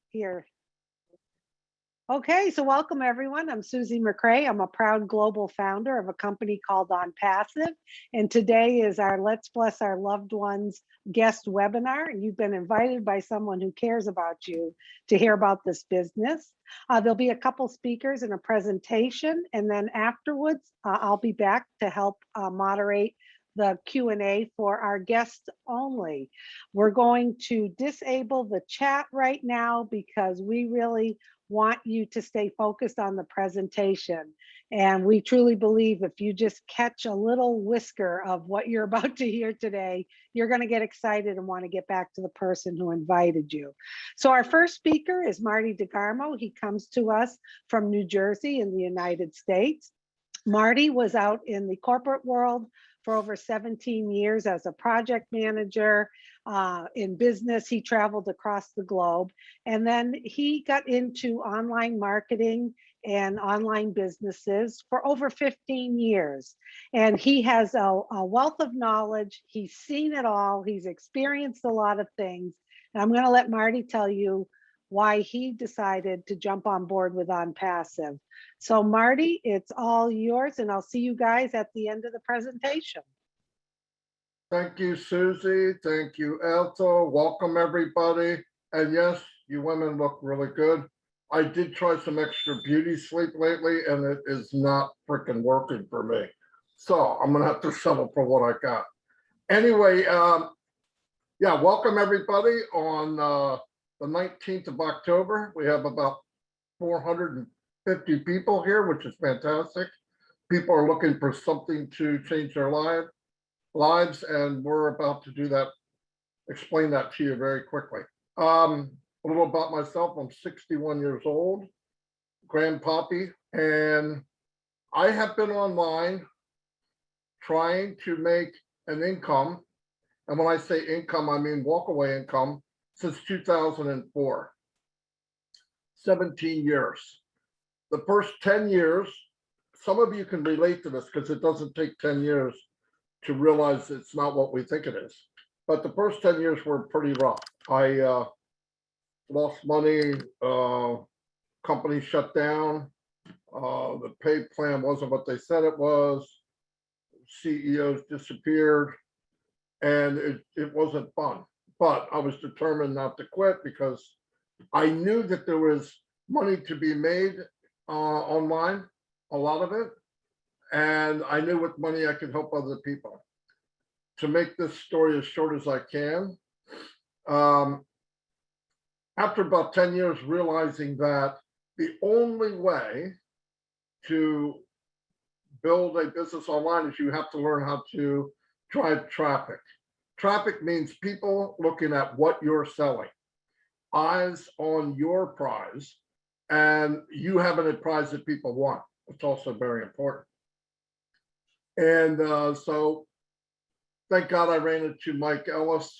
Here. Okay, so welcome everyone. I'm Susie McCrae. I'm a proud global founder of a company called OnPassive. And today is our Let's Bless Our Loved Ones guest webinar. And you've been invited by someone who cares about you to hear about this business. There'll be a couple speakers and a presentation. And then afterwards, I'll be back to help moderate the Q&A for our guests only. We're going to disable the chat right now because we really want you to stay focused on the presentation. And we truly believe if you just catch a little whisker of what you're about to hear today, you're going to get excited and want to get back to the person who invited you. So our first speaker is Marty Degarmo. He comes to us from New Jersey in the United States. Marty was out in the corporate world for over 17 years as a project manager in business. He traveled across the globe, and then he got into online marketing and online businesses for over 15 years. And he has a wealth of knowledge. He's seen it all. He's experienced a lot of things. And I'm going to let Marty tell you why he decided to jump on board with OnPassive. So Marty, it's all yours, and I'll see you guys at the end of the presentation. Thank you, Susie. Thank you, Elto. Welcome, everybody. And yes, you women look really good. I did try some extra beauty sleep lately, and it is not freaking working for me. So I'm going to have to settle for what I got. Anyway, yeah, welcome, everybody, on the 19th of October. We have about 450 people here, which is fantastic. People are looking for something to change their lives, and we're about to do that, explain that to you very quickly. A little about myself. I'm 61 years old, grandpappy, and I have been online trying to make an income. And when I say income, I mean walkaway income since 2004, 17 years. The first 10 years, some of you can relate to this because it doesn't take 10 years to realize it's not what we think it is. But the first 10 years were pretty rough. I lost money, company shut down, the pay plan wasn't what they said it was, CEOs disappeared, and it wasn't fun. But I was determined not to quit because I knew that there was money to be made online, a lot of it. And I knew with money I could help other people. To make this story as short as I can, after about 10 years realizing that the only way to build a business online is you have to learn how to drive traffic. Traffic means people looking at what you're selling, eyes on your prize, and you having a prize that people want. It's also very important. And so thank God I ran into Mike Ellis,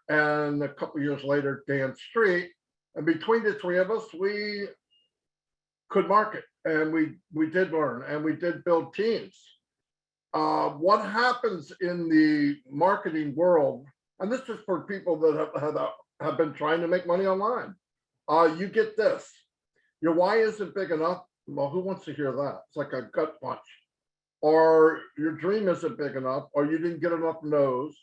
and a couple of years later, Dan Street. And between the three of us, we could market, and we did learn, and we did build teams. What happens in the marketing world, and this is for people that have been trying to make money online, you get this. Your why isn't big enough. Well, who wants to hear that? It's like a gut punch. Or your dream isn't big enough, or you didn't get enough no's,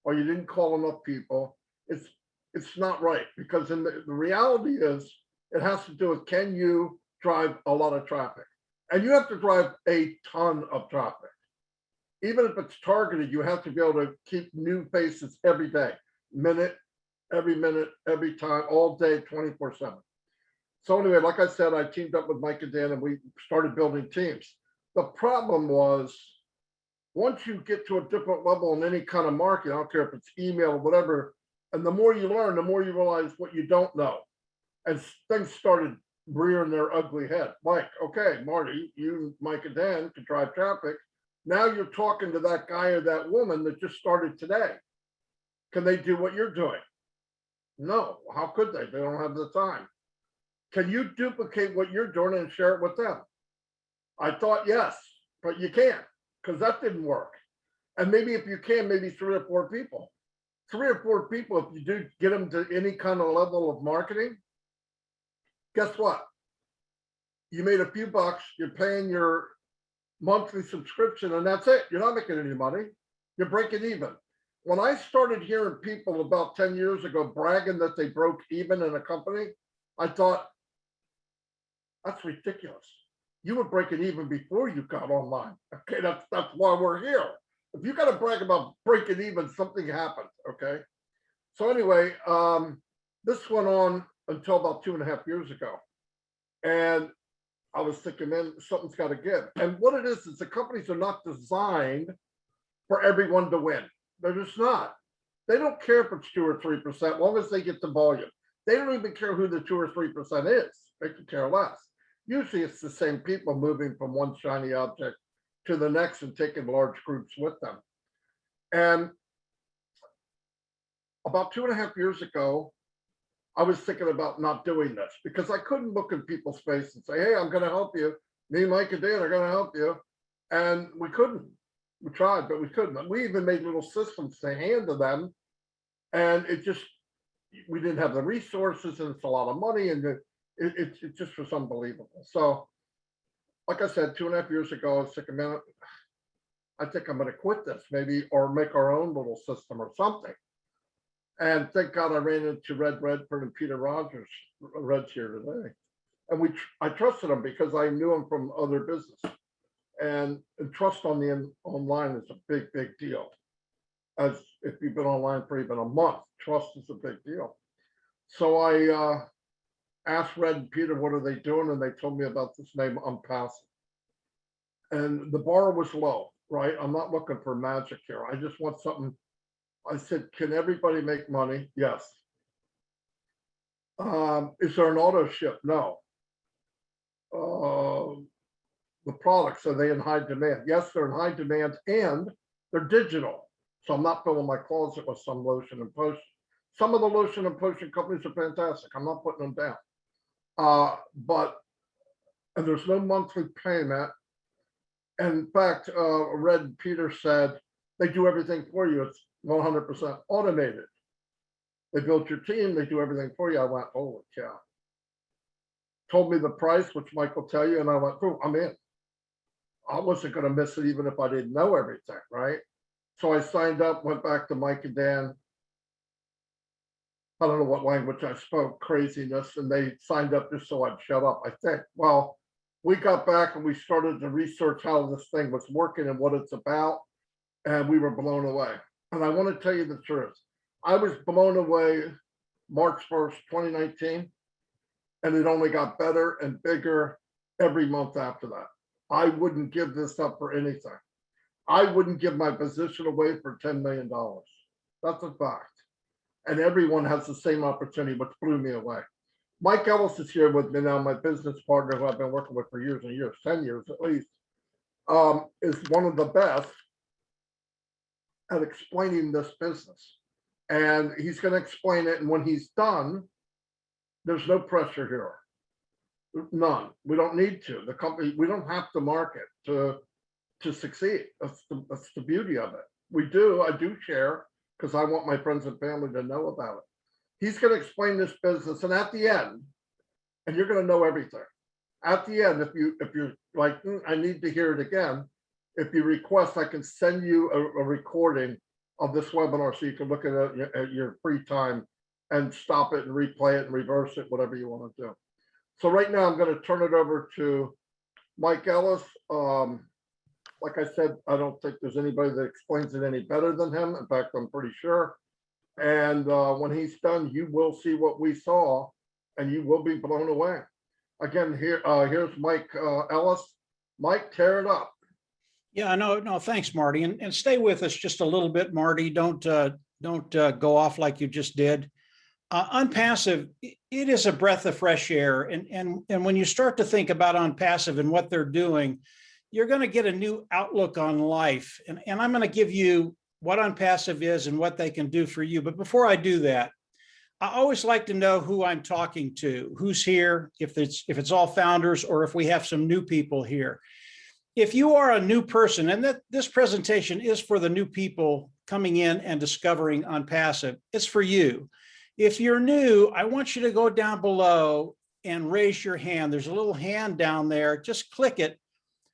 or you didn't call enough people. It's not right, because in the reality is it has to do with, can you drive a lot of traffic? And you have to drive a ton of traffic. Even if it's targeted, you have to be able to keep new faces every day, every minute, every time, all day, 24/7. So anyway, like I said, I teamed up with Mike and Dan, and we started building teams. The problem was, once you get to a different level in any kind of market, I don't care if it's email or whatever, and the more you learn, the more you realize what you don't know. And things started rearing their ugly head. Like, okay, Marty, you, Mike and Dan could drive traffic. Now you're talking to that guy or that woman that just started today. Can they do what you're doing? No, how could they? They don't have the time. Can you duplicate what you're doing and share it with them? I thought yes, but you can't, because that didn't work. And maybe if you can, maybe 3 or 4 people. 3 or 4 people, if you do get them to any kind of level of marketing, guess what? You made a few bucks, you're paying your monthly subscription, and that's it. You're not making any money. You're breaking even. When I started hearing people about 10 years ago bragging that they broke even in a company, I thought, that's ridiculous. You were breaking even before you got online. Okay, that's why we're here. If you got to brag about breaking even, something happened. Okay. So anyway, this went on until about 2.5 years ago, and I was thinking, man, something's got to give. And what it is the companies are not designed for everyone to win. They're just not. They don't care if it's 2 or 3%, as long as they get the volume. They don't even care who the 2 or 3% is. They could care less. Usually it's the same people moving from one shiny object to the next and taking large groups with them. And about 2.5 years ago, I was thinking about not doing this because I couldn't look in people's face and say, hey, I'm going to help you. Me, Mike, and Dan are going to help you. And we couldn't. We tried, but we couldn't. We even made little systems to hand to them. And we didn't have the resources, and it's a lot of money, and it just was unbelievable. So, like I said, 2.5 years ago, I was thinking, man, I think I'm going to quit this maybe, or make our own little system or something. And thank God I ran into Red Redford and Peter Rogers. Red's here today. And I trusted them because I knew them from other business. And trust on the online is a big, big deal. As if you've been online for even a month, trust is a big deal. So I asked Red and Peter, what are they doing? And they told me about this name, OnPassive. And the bar was low, right? I'm not looking for magic here. I just want something. I said, can everybody make money? Yes. Is there an auto ship? No. The products, are they in high demand? Yes, they're in high demand, and they're digital. So I'm not filling my closet with some lotion and potion. Some of the lotion and potion companies are fantastic. I'm not putting them down. And there's no monthly payment. And in fact, Red and Peter said they do everything for you. It's 100% automated. They built your team, they do everything for you. I went, holy cow. Told me the price, which Mike will tell you, and I went, oh, I'm in. I wasn't going to miss it even if I didn't know everything, right? So I signed up, went back to Mike and Dan. I don't know what language I spoke, craziness, and they signed up just so I'd shut up, I think. Well, we got back and we started to research how this thing was working and what it's about, and we were blown away. And I want to tell you the truth. I was blown away March 1st, 2019, and it only got better and bigger every month after that. I wouldn't give this up for anything. I wouldn't give my position away for $10 million. That's a fact. And everyone has the same opportunity, which blew me away. Mike Ellis is here with me now, my business partner who I've been working with for years and years, 10 years at least, is one of the best at explaining this business. And he's going to explain it. And when he's done, there's no pressure here. None. We don't need to. The company, we don't have to market to succeed. That's the beauty of it. We do. I do share because I want my friends and family to know about it. He's going to explain this business, and at the end, and you're going to know everything. At the end, if you're like, I need to hear it again, if you request, I can send you a recording of this webinar so you can look at it at your free time and stop it and replay it and reverse it, whatever you want to do. So right now, I'm going to turn it over to Mike Ellis. Like I said, I don't think there's anybody that explains it any better than him. In fact, I'm pretty sure. And when he's done, you will see what we saw, and you will be blown away. Again, here's Mike Ellis. Mike, tear it up. Yeah, no, thanks, Marty. And stay with us just a little bit, Marty. Don't go off like you just did. OnPassive, it is a breath of fresh air. And when you start to think about OnPassive and what they're doing, you're going to get a new outlook on life. And I'm going to give you what OnPassive is and what they can do for you. But before I do that, I always like to know who I'm talking to, who's here, if it's all founders or if we have some new people here. If you are a new person, and that this presentation is for the new people coming in and discovering OnPassive. It's for you. If you're new, I want you to go down below and raise your hand. There's a little hand down there. Just click it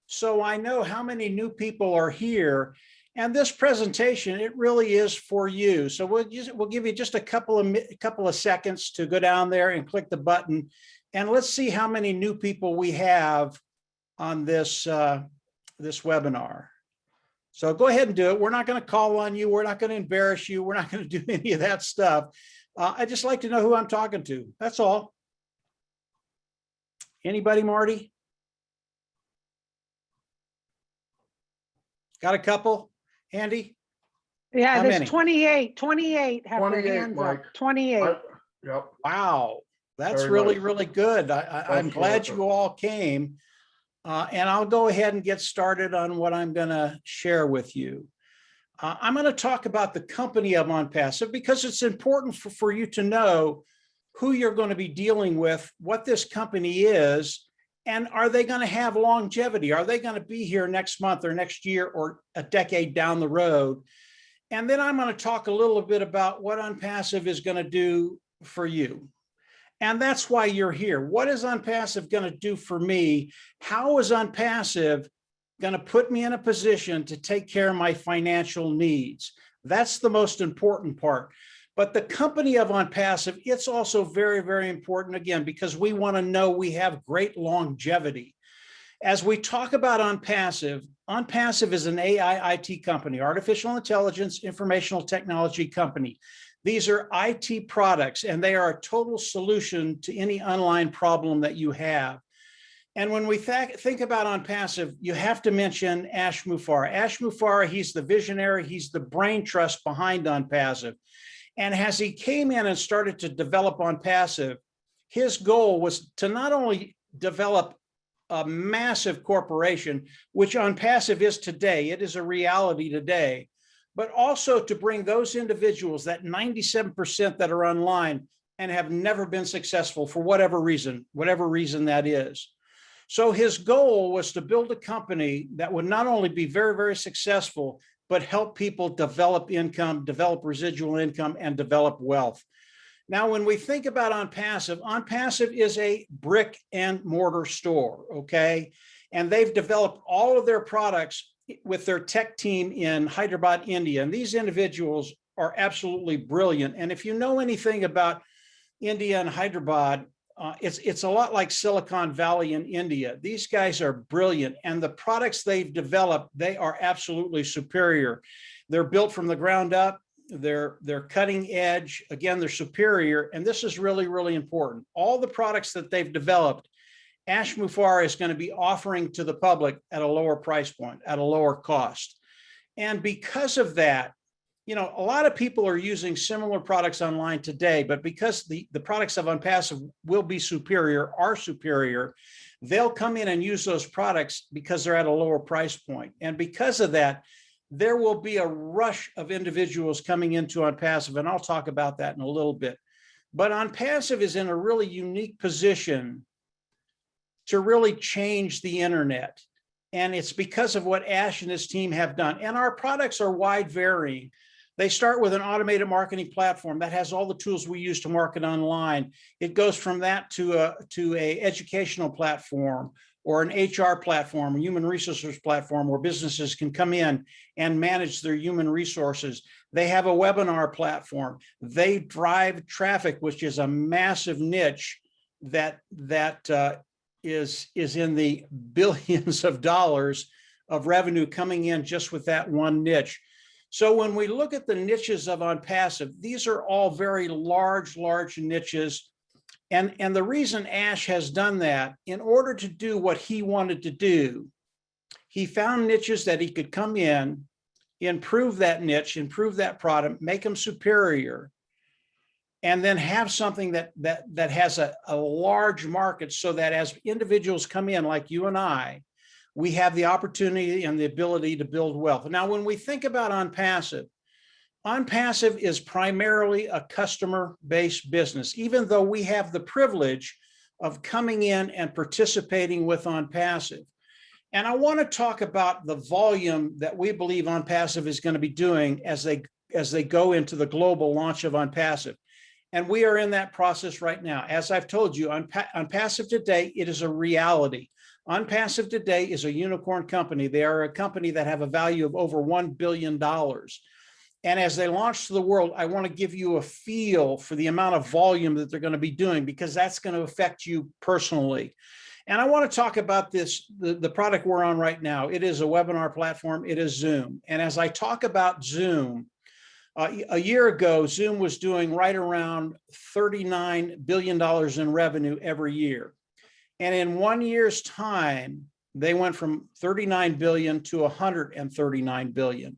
so I know how many new people are here. And this presentation, it really is for you. So we'll give you just a couple of seconds to go down there and click the button. And let's see how many new people we have on this, this webinar. So go ahead and do it. We're not going to call on you. We're not going to embarrass you. We're not going to do any of that stuff. I just like to know who I'm talking to. That's all. Anybody, Marty? Got a couple? Andy? Yeah, How there's many? 28 have their 28, hands Mike. up. 28. Yep. Wow, that's Very really, nice. really good. I'm That's glad terrific. you all came. And I'll go ahead and get started on what I'm going to share with you. I'm going to talk about the company of OnPassive because it's important for you to know who you're going to be dealing with, what this company is, and are they going to have longevity? Are they going to be here next month or next year or a decade down the road? And then I'm going to talk a little bit about what OnPassive is going to do for you. And that's why you're here. What is OnPassive going to do for me? How is OnPassive going to put me in a position to take care of my financial needs? That's the most important part. But the company of OnPassive, it's also very, very important, again, because we want to know we have great longevity. As we talk about OnPassive, OnPassive is an AI IT company, artificial intelligence, informational technology company. These are IT products, and they are a total solution to any online problem that you have. And when we think about OnPassive, you have to mention Ash Mufareh. Ash Mufareh, he's the visionary, he's the brain trust behind OnPassive. And as he came in and started to develop OnPassive, his goal was to not only develop a massive corporation, which OnPassive is today, it is a reality today, but also to bring those individuals, that 97% that are online and have never been successful for whatever reason that is. So his goal was to build a company that would not only be very, very successful, but help people develop income, develop residual income, and develop wealth. Now, when we think about OnPassive, OnPassive is a brick and mortar store, okay? And they've developed all of their products with their tech team in Hyderabad, India. And these individuals are absolutely brilliant. And if you know anything about India and Hyderabad, it's a lot like Silicon Valley in India. These guys are brilliant. And the products they've developed, they are absolutely superior. They're built from the ground up. They're cutting edge. Again, they're superior. And this is really, really important. All the products that they've developed, Ash Mufareh is going to be offering to the public at a lower price point, at a lower cost. And because of that, you know, a lot of people are using similar products online today, but because the products of OnPassive will be superior, are superior, they'll come in and use those products because they're at a lower price point. And because of that, there will be a rush of individuals coming into OnPassive, and I'll talk about that in a little bit. But OnPassive is in a really unique position to really change the internet. And it's because of what Ash and his team have done. And our products are wide varying. They start with an automated marketing platform that has all the tools we use to market online. It goes from that to a educational platform or an HR platform, a human resources platform where businesses can come in and manage their human resources. They have a webinar platform. They drive traffic, which is a massive niche that is in the billions of dollars of revenue coming in just with that one niche. So when we look at the niches of OnPassive, these are all very large niches. And the reason Ash has done that, in order to do what he wanted to do, he found niches that he could come in, improve that niche, improve that product, make them superior, and then have something that has a large market so that as individuals come in like you and I, we have the opportunity and the ability to build wealth. Now, when we think about OnPassive, OnPassive is primarily a customer-based business, even though we have the privilege of coming in and participating with OnPassive. And I want to talk about the volume that we believe OnPassive is going to be doing as they go into the global launch of OnPassive. And we are in that process right now. As I've told you, OnPassive today, it is a reality. OnPassive today is a unicorn company. They are a company that have a value of over $1 billion. And as they launch to the world, I want to give you a feel for the amount of volume that they're going to be doing, because that's going to affect you personally. And I want to talk about this, the product we're on right now. It is a webinar platform. It is Zoom. And as I talk about Zoom, a year ago, Zoom was doing right around $39 billion in revenue every year. And in 1 year's time, they went from 39 billion to 139 billion.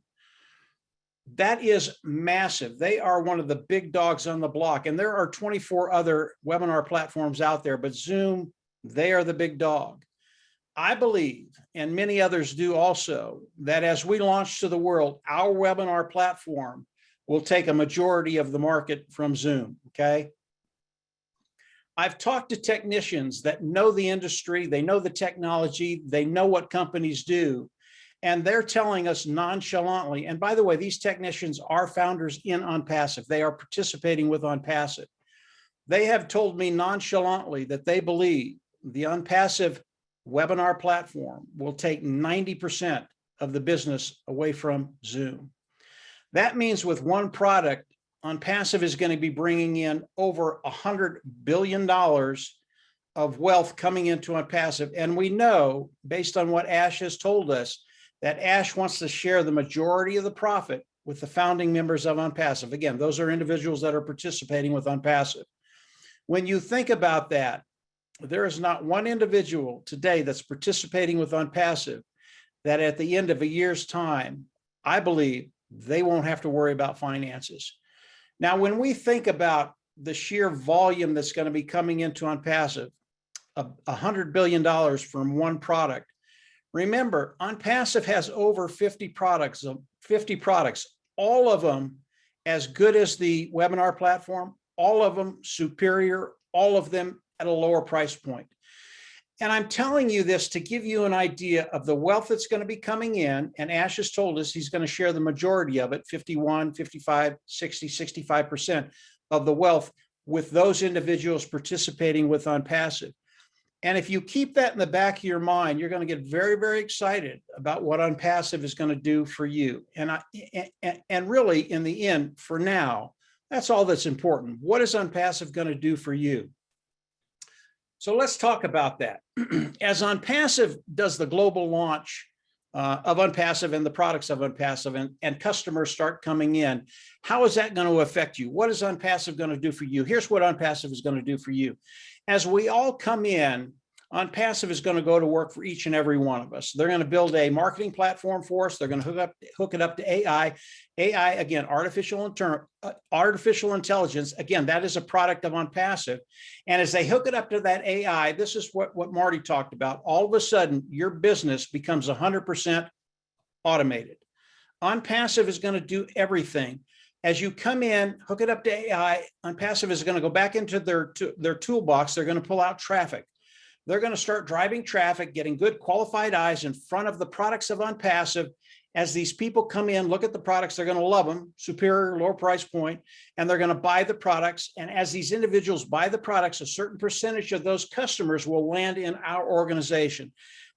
That is massive. They are one of the big dogs on the block. And there are 24 other webinar platforms out there, but Zoom, they are the big dog. I believe, and many others do also, that as we launch to the world, our webinar platform will take a majority of the market from Zoom, okay? I've talked to technicians that know the industry, they know the technology, they know what companies do, and they're telling us nonchalantly, and by the way, these technicians are founders in OnPassive. They are participating with OnPassive. They have told me nonchalantly that they believe the OnPassive webinar platform will take 90% of the business away from Zoom. That means with one product, OnPassive is going to be bringing in over $100 billion of wealth coming into OnPassive. And we know, based on what Ash has told us, that Ash wants to share the majority of the profit with the founding members of OnPassive. Again, those are individuals that are participating with OnPassive. When you think about that, there is not one individual today that's participating with OnPassive that at the end of a year's time, I believe they won't have to worry about finances. Now, when we think about the sheer volume that's going to be coming into OnPassive, $100 billion from one product, remember, OnPassive has over 50 products, all of them as good as the webinar platform, all of them superior, all of them at a lower price point. And I'm telling you this to give you an idea of the wealth that's going to be coming in. And Ash has told us he's going to share the majority of it, 51, 55, 60, 65% of the wealth with those individuals participating with OnPassive. And if you keep that in the back of your mind, you're going to get very, very excited about what OnPassive is going to do for you. And really, in the end, for now, that's all that's important. What is OnPassive going to do for you? So let's talk about that. As OnPassive does the global launch of OnPassive and the products of OnPassive, and customers start coming in, how is that going to affect you? What is OnPassive going to do for you? Here's what OnPassive is going to do for you. As we all come in, OnPassive is going to go to work for each and every one of us. They're going to build a marketing platform for us. They're going to hook it up to AI. AI, again, artificial intelligence. Again, that is a product of OnPassive. And as they hook it up to that AI, this is what Marty talked about. All of a sudden, your business becomes 100% automated. OnPassive is going to do everything. As you come in, hook it up to AI, OnPassive is going to go back into their toolbox. They're going to pull out traffic. They're going to start driving traffic, getting good qualified eyes in front of the products of OnPassive. As these people come in, look at the products, they're going to love them, superior, lower price point, and they're going to buy the products. And as these individuals buy the products, a certain percentage of those customers will land in our organization.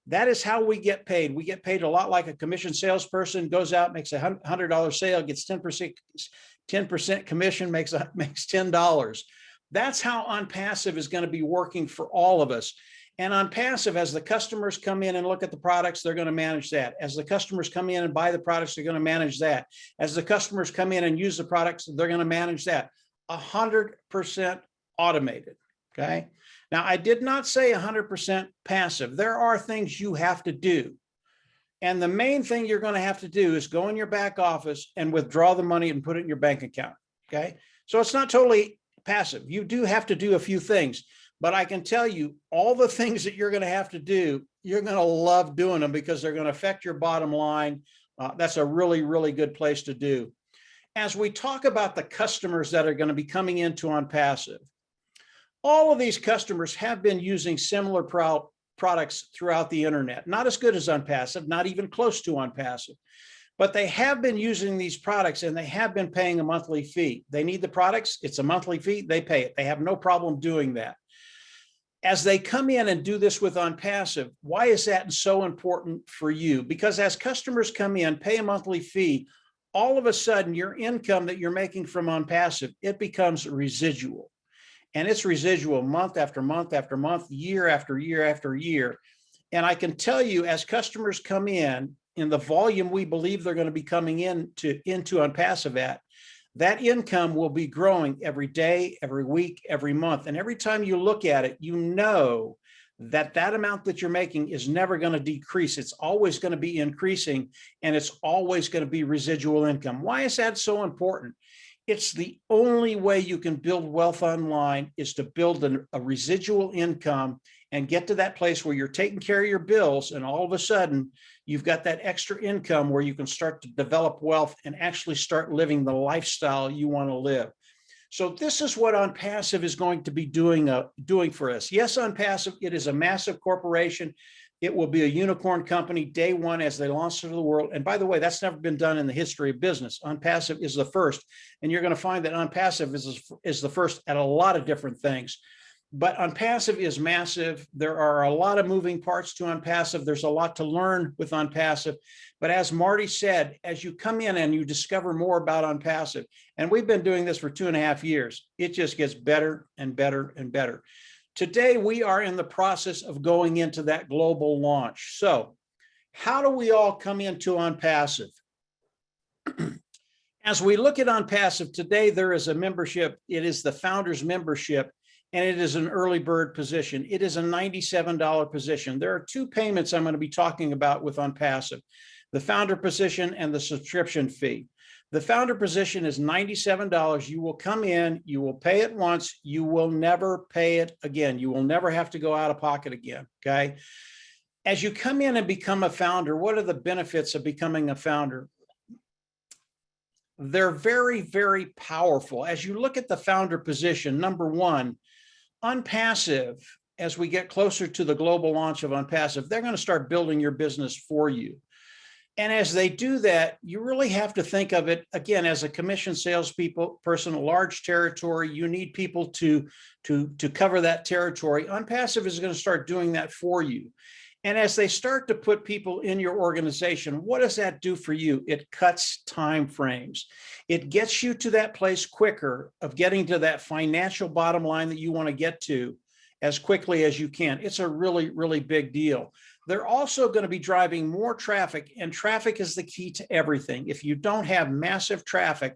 That is how we get paid. We get paid a lot like a commission salesperson goes out, makes a $100 sale, gets 10% commission, makes $10. That's how OnPassive is going to be working for all of us. And OnPassive, as the customers come in and look at the products, they're going to manage that. As the customers come in and buy the products, they're going to manage that. As the customers come in and use the products, they're going to manage that. 100% automated, okay? Now, I did not say 100% passive. There are things you have to do. And the main thing you're going to have to do is go in your back office and withdraw the money and put it in your bank account, okay? So it's not totally passive. You do have to do a few things. But I can tell you all the things that you're going to have to do, you're going to love doing them because they're going to affect your bottom line. That's a really, really good place to do. As we talk about the customers that are going to be coming into OnPassive, all of these customers have been using similar products throughout the internet. Not as good as OnPassive, not even close to OnPassive, but they have been using these products and they have been paying a monthly fee. They need the products, it's a monthly fee, they pay it. They have no problem doing that. As they come in and do this with OnPassive, why is that so important for you? Because as customers come in, pay a monthly fee, all of a sudden your income that you're making from OnPassive, it becomes residual. And it's residual month after month after month, year after year after year. And I can tell you, as customers come in the volume we believe they're going to be coming into OnPassive at, that income will be growing every day, every week, every month. And every time you look at it, you know that that amount that you're making is never going to decrease. It's always going to be increasing, and it's always going to be residual income. Why is that so important? It's the only way you can build wealth online is to build a residual income and get to that place where you're taking care of your bills, and all of a sudden you've got that extra income where you can start to develop wealth and actually start living the lifestyle you want to live. So this is what OnPassive is going to be doing for us. Yes, OnPassive, it is a massive corporation. It will be a unicorn company day one as they launch to the world. And by the way, that's never been done in the history of business. OnPassive is the first, and you're going to find that OnPassive is the first at a lot of different things. But OnPassive is massive. There are a lot of moving parts to OnPassive. There's a lot to learn with OnPassive. But as Marty said, as you come in and you discover more about OnPassive, and we've been doing this for 2.5 years, it just gets better and better and better. Today, we are in the process of going into that global launch. So how do we all come into OnPassive? As we look at OnPassive today, there is a membership. It is the founder's membership, and it is an early bird position. It is a $97 position. There are two payments I'm going to be talking about with OnPassive, the founder position and the subscription fee. The founder position is $97. You will come in, you will pay it once, you will never pay it again. You will never have to go out of pocket again, okay? As you come in and become a founder, what are the benefits of becoming a founder? They're very, very powerful. As you look at the founder position, number one, OnPassive, as we get closer to the global launch of OnPassive, they're going to start building your business for you. And as they do that, you really have to think of it, again, as a commission person, a large territory, you need people to cover that territory. OnPassive is going to start doing that for you. And as they start to put people in your organization, what does that do for you? It cuts time frames. It gets you to that place quicker of getting to that financial bottom line that you want to get to as quickly as you can. It's a really, really big deal. They're also going to be driving more traffic, and traffic is the key to everything. If you don't have massive traffic,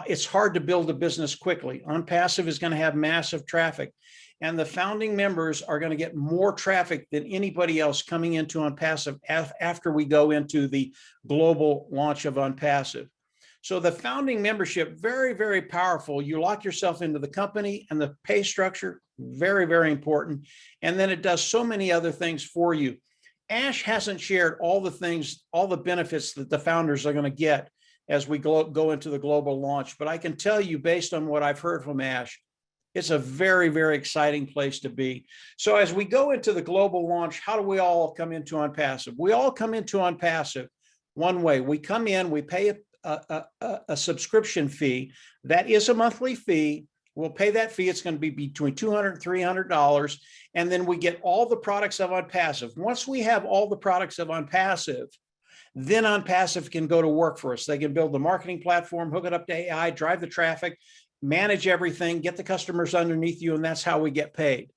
it's hard to build a business quickly. OnPassive is going to have massive traffic, and the founding members are going to get more traffic than anybody else coming into OnPassive after we go into the global launch of OnPassive. So the founding membership, very, very powerful. You lock yourself into the company, and the pay structure, very, very important. And then it does so many other things for you. Ash hasn't shared all the things, all the benefits that the founders are going to get as we go into the global launch. But I can tell you, based on what I've heard from Ash, it's a very, very exciting place to be. So as we go into the global launch, how do we all come into OnPassive? We all come into OnPassive one way. We come in, we pay a subscription fee. That is a monthly fee. We'll pay that fee. It's going to be between $200 and $300. And then we get all the products of OnPassive. Once we have all the products of OnPassive, then OnPassive can go to work for us. They can build the marketing platform, hook it up to AI, drive the traffic, manage everything, get the customers underneath you, and that's how we get paid.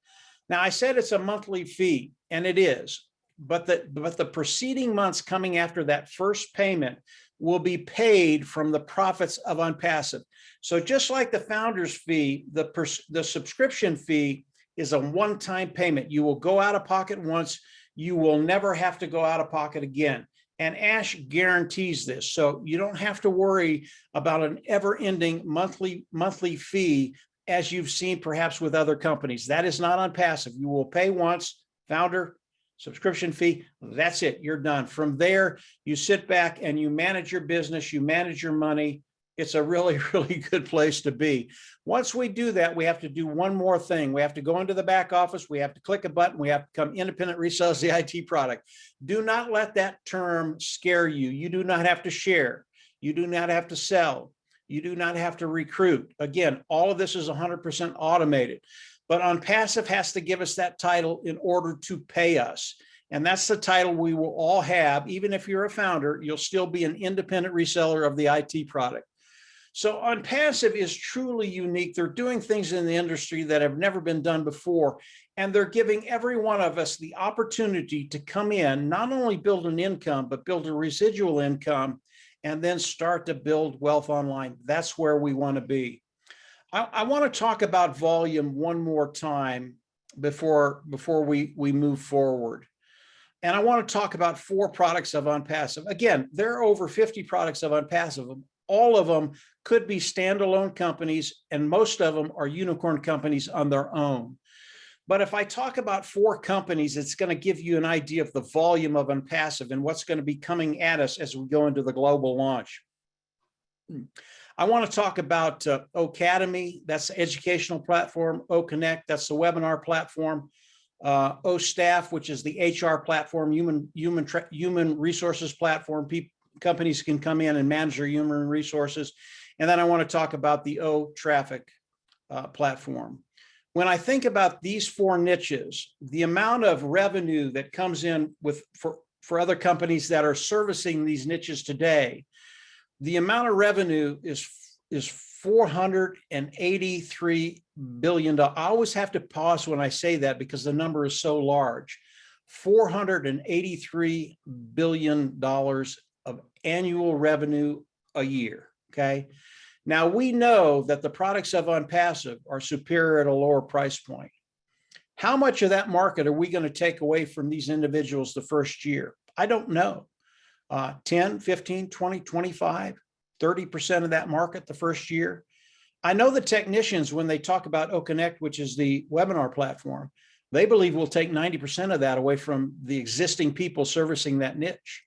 Now, I said it's a monthly fee, and it is, but the preceding months coming after that first payment will be paid from the profits of OnPassive. So just like the founder's fee, the subscription fee is a one-time payment. You will go out of pocket once. You will never have to go out of pocket again. And Ash guarantees this. So you don't have to worry about an ever-ending monthly fee as you've seen perhaps with other companies. That is not OnPassive. You will pay once, founder, subscription fee, that's it, you're done. From there, you sit back and you manage your business, you manage your money, it's a really, really good place to be. Once we do that, we have to do one more thing. We have to go into the back office. We have to click a button. We have to become independent resellers of the IT product. Do not let that term scare you. You do not have to share. You do not have to sell. You do not have to recruit. Again, all of this is 100% automated. But OnPassive has to give us that title in order to pay us. And that's the title we will all have. Even if you're a founder, you'll still be an independent reseller of the IT product. So OnPassive is truly unique. They're doing things in the industry that have never been done before. And they're giving every one of us the opportunity to come in, not only build an income, but build a residual income, and then start to build wealth online. That's where we want to be. I want to talk about volume one more time before we move forward. And I want to talk about 4 products of OnPassive. Again, there are over 50 products of OnPassive. All of them could be standalone companies, and most of them are unicorn companies on their own. But if I talk about 4 companies, it's going to give you an idea of the volume of OnPassive and what's going to be coming at us as we go into the global launch. I want to talk about Ocademy, that's the educational platform, OConnect, that's the webinar platform, OStaff, which is the HR platform, human resources platform. Companies can come in and manage their human resources. And then I want to talk about the OTraffic platform. When I think about these 4 niches, the amount of revenue that comes in for other companies that are servicing these niches today, the amount of revenue is $483 billion. I always have to pause when I say that because the number is so large. $483 billion of annual revenue a year, okay? Now, we know that the products of OnPassive are superior at a lower price point. How much of that market are we going to take away from these individuals the first year? I don't know. 10, 15, 20, 25, 30% of that market the first year. I know the technicians, when they talk about OConnect, which is the webinar platform, they believe we'll take 90% of that away from the existing people servicing that niche.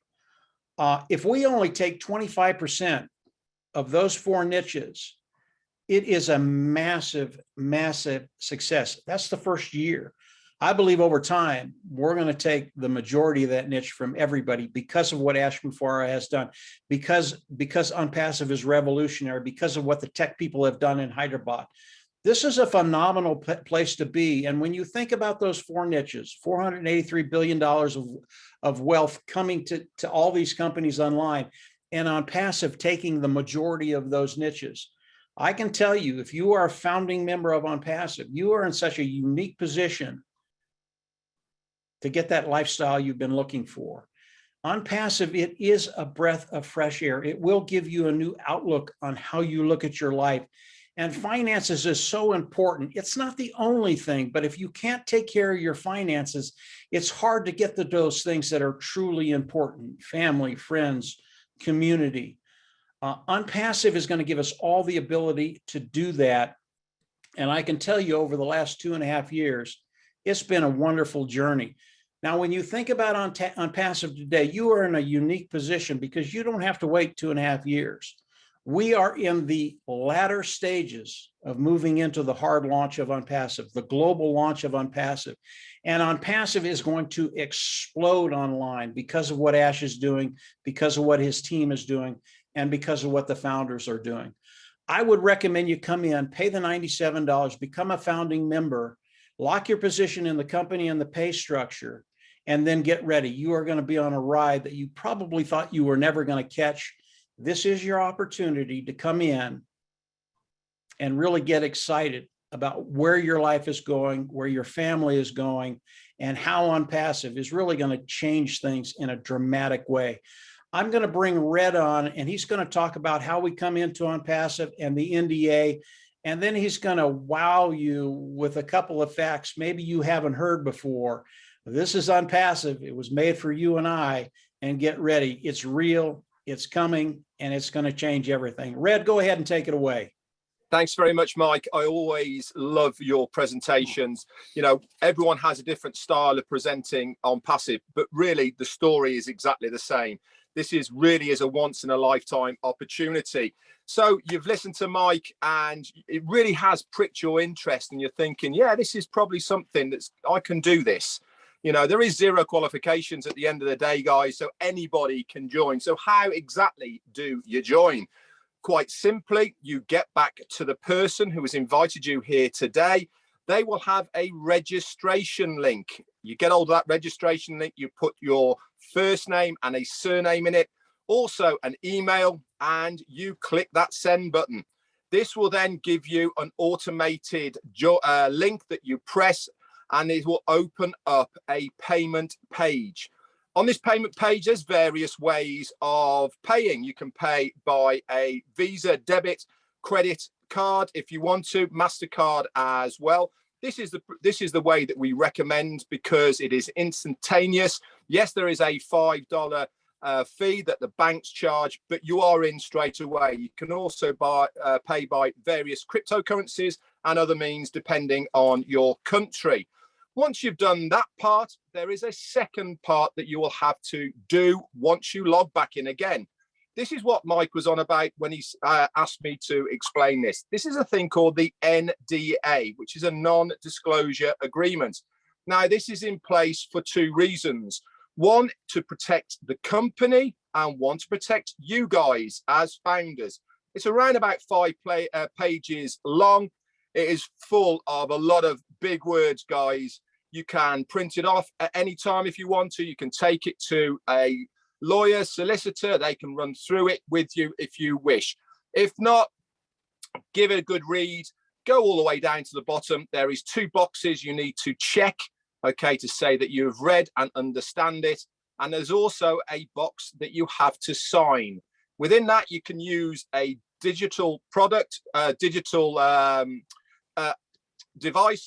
If we only take 25% of those 4 niches, it is a massive, massive success. That's the first year. I believe over time, we're going to take the majority of that niche from everybody because of what Ashman Farah has done, because OnPassive is revolutionary, because of what the tech people have done in Hyderabad. This is a phenomenal place to be. And when you think about those 4 niches, $483 billion of wealth coming to all these companies online, and OnPassive taking the majority of those niches, I can tell you, if you are a founding member of OnPassive, you are in such a unique position to get that lifestyle you've been looking for. OnPassive, it is a breath of fresh air. It will give you a new outlook on how you look at your life. And finances is so important. It's not the only thing, but if you can't take care of your finances, it's hard to get to those things that are truly important: family, friends, community. OnPassive is going to give us all the ability to do that. And I can tell you, over the last 2.5 years, it's been a wonderful journey. Now, when you think about OnPassive today, you are in a unique position because you don't have to wait 2.5 years. We are in the latter stages of moving into the hard launch of OnPassive, the global launch of OnPassive. And OnPassive is going to explode online because of what Ash is doing, because of what his team is doing, and because of what the founders are doing. I would recommend you come in, pay the $97, become a founding member, lock your position in the company and the pay structure, and then get ready. You are going to be on a ride that you probably thought you were never going to catch. This is your opportunity to come in and really get excited about where your life is going, where your family is going, and how OnPassive is really going to change things in a dramatic way. I'm going to bring Red on, and he's going to talk about how we come into OnPassive and the NDA, and then he's going to wow you with a couple of facts maybe you haven't heard before. This is OnPassive. It was made for you and I, and get ready. It's real, it's coming, and it's going to change everything. Red, go ahead and take it away. Thanks very much, Mike. I always love your presentations. You know, everyone has a different style of presenting OnPassive, but really the story is exactly the same. This is really is a once in a lifetime opportunity. So you've listened to Mike and it really has pricked your interest and you're thinking, yeah, this is probably something that's, I can do this. You know, there is 0 qualifications at the end of the day, guys, so anybody can join. So how exactly do you join? Quite simply, you get back to the person who has invited you here today. They will have a registration link. You get hold of that registration link, you put your first name and a surname in it, also an email, and you click that send button. This will then give you an automated link that you press, and it will open up a payment page. On this payment page, there's various ways of paying. You can pay by a Visa, debit, credit card if you want to, MasterCard as well. This is the way that we recommend because it is instantaneous. Yes, there is a $5 fee that the banks charge, but you are in straight away. You can also pay by various cryptocurrencies and other means depending on your country. Once you've done that part, there is a second part that you will have to do once you log back in again. This is what Mike was on about when he asked me to explain this. This is a thing called the NDA, which is a non-disclosure agreement. Now, this is in place for 2 reasons. One, to protect the company, and one, to protect you guys as founders. It's around about 5 pages long. It is full of a lot of big words, guys. You can print it off at any time if you want to. You can take it to a lawyer, solicitor. They can run through it with you if you wish. If not, give it a good read. Go all the way down to the bottom. There is 2 boxes you need to check, okay, to say that you have read and understand it. And there's also a box that you have to sign. Within that, you can use a digital product, device.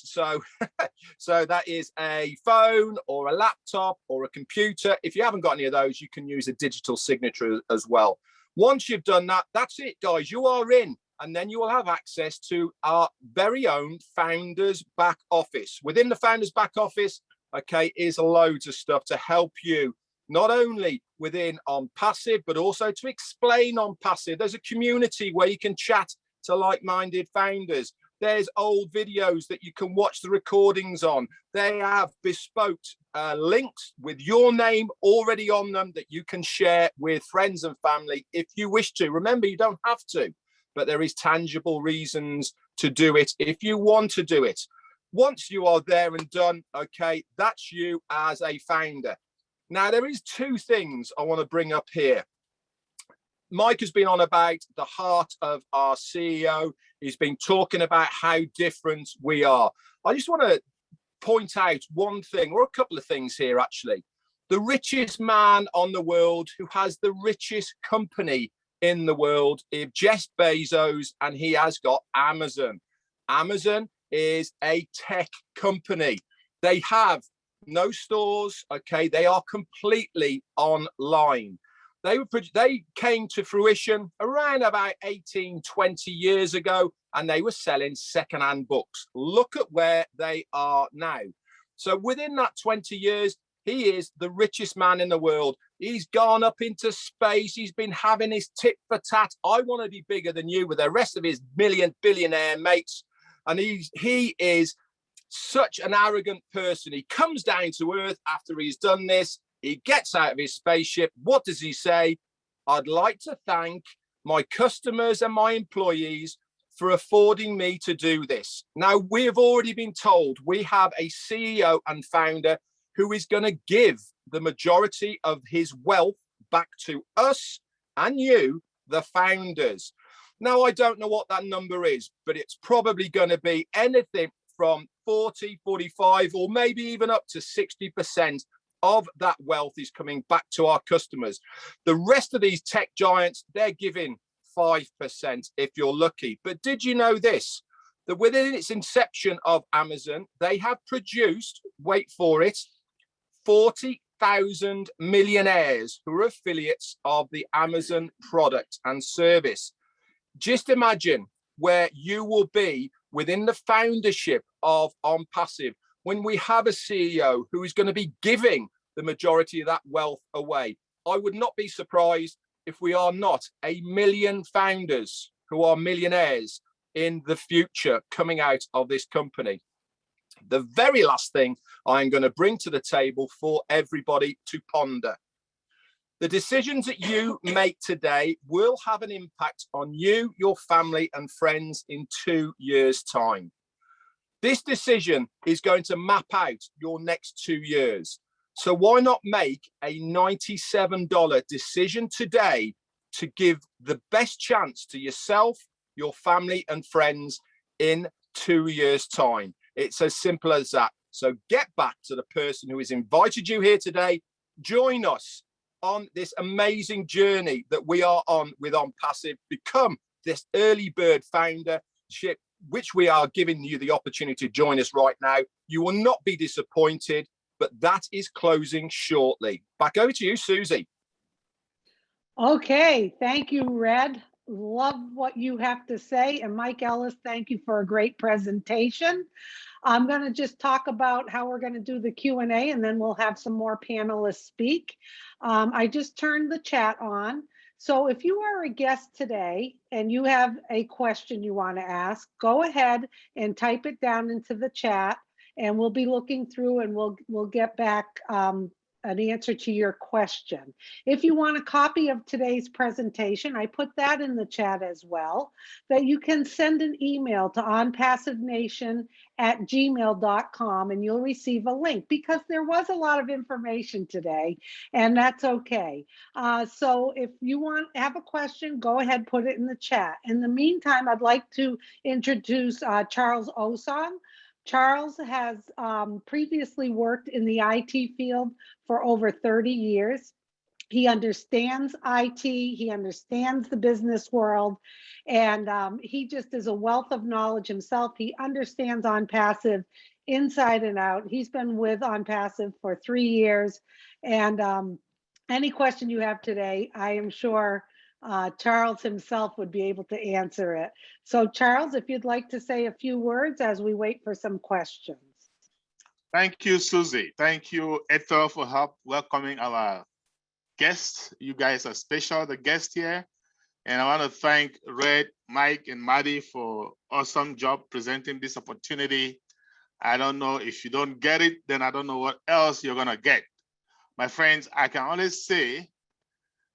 So that is a phone or a laptop or a computer. If you haven't got any of those, you can use a digital signature as well. Once you've done that, that's it, guys. You are in, and then you will have access to our very own Founders Back Office. Within the Founders Back Office, okay, is loads of stuff to help you, not only within OnPassive, but also to explain OnPassive. There's a community where you can chat to like-minded founders. There's old videos that you can watch the recordings on. They have bespoke links with your name already on them that you can share with friends and family if you wish to. Remember, you don't have to, but there is tangible reasons to do it if you want to do it. Once you are there and done, okay, that's you as a founder. Now, there is 2 things I want to bring up here. Mike has been on about the heart of our CEO. He's been talking about how different we are. I just want to point out one thing, or a couple of things here, actually. The richest man on the world, who has the richest company in the world, is Jeff Bezos, and he has got Amazon. Amazon is a tech company. They have no stores, okay? They are completely online. They came to fruition around about 18, 20 years ago, and they were selling secondhand books. Look at where they are now. So within that 20 years, he is the richest man in the world. He's gone up into space. He's been having his tit for tat. I want to be bigger than you with the rest of his billionaire mates. And he is such an arrogant person. He comes down to earth after he's done this. He gets out of his spaceship. What does he say? I'd like to thank my customers and my employees for affording me to do this. Now, we have already been told we have a CEO and founder who is going to give the majority of his wealth back to us and you, the founders. Now, I don't know what that number is, but it's probably going to be anything from 40, 45, or maybe even up to 60% of that wealth is coming back to our customers. The rest of these tech giants, they're giving 5% if you're lucky. But did you know this? That within its inception of Amazon, they have produced, wait for it, 40,000 millionaires who are affiliates of the Amazon product and service. Just imagine where you will be within the foundership of OnPassive when we have a CEO who is going to be giving the majority of that wealth away. I would not be surprised if we are not 1 million founders who are millionaires in the future coming out of this company. The very last thing I'm going to bring to the table for everybody to ponder. The decisions that you make today will have an impact on you, your family, and friends in 2 years' time. This decision is going to map out your next 2 years. So why not make a $97 decision today to give the best chance to yourself, your family, and friends in 2 years' time? It's as simple as that. So get back to the person who has invited you here today. Join us on this amazing journey that we are on with OnPassive. Become this early bird foundership, which we are giving you the opportunity to join us right now. You will not be disappointed, but that is closing shortly. Back over to you, Susie. Okay, thank you, Red. Love what you have to say. And Mike Ellis, thank you for a great presentation. I'm going to just talk about how we're going to do the Q&A, and then we'll have some more panelists speak. I just turned the chat on. So if you are a guest today and you have a question you want to ask, go ahead and type it down into the chat, and we'll be looking through, and we'll get back an answer to your question. If you want a copy of today's presentation, I put that in the chat as well, that you can send an email to onpassivenation@gmail.com, and you'll receive a link, because there was a lot of information today, and that's okay. So if you have a question, go ahead, put it in the chat. In the meantime, I'd like to introduce Charles Osan. Charles has previously worked in the IT field for over 30 years. He understands IT, he understands the business world, and he just is a wealth of knowledge himself. He understands OnPassive inside and out. He's been with OnPassive for 3 years, and any question you have today, I am sure Charles himself would be able to answer it. So Charles, if you'd like to say a few words as we wait for some questions. Thank you, Susie. Thank you, Ethel, for help welcoming our guests. You guys are special, the guests here. And I want to thank Red, Mike, and Marty for awesome job presenting this opportunity. I don't know, if you don't get it, then I don't know what else you're gonna get. My friends, I can only say,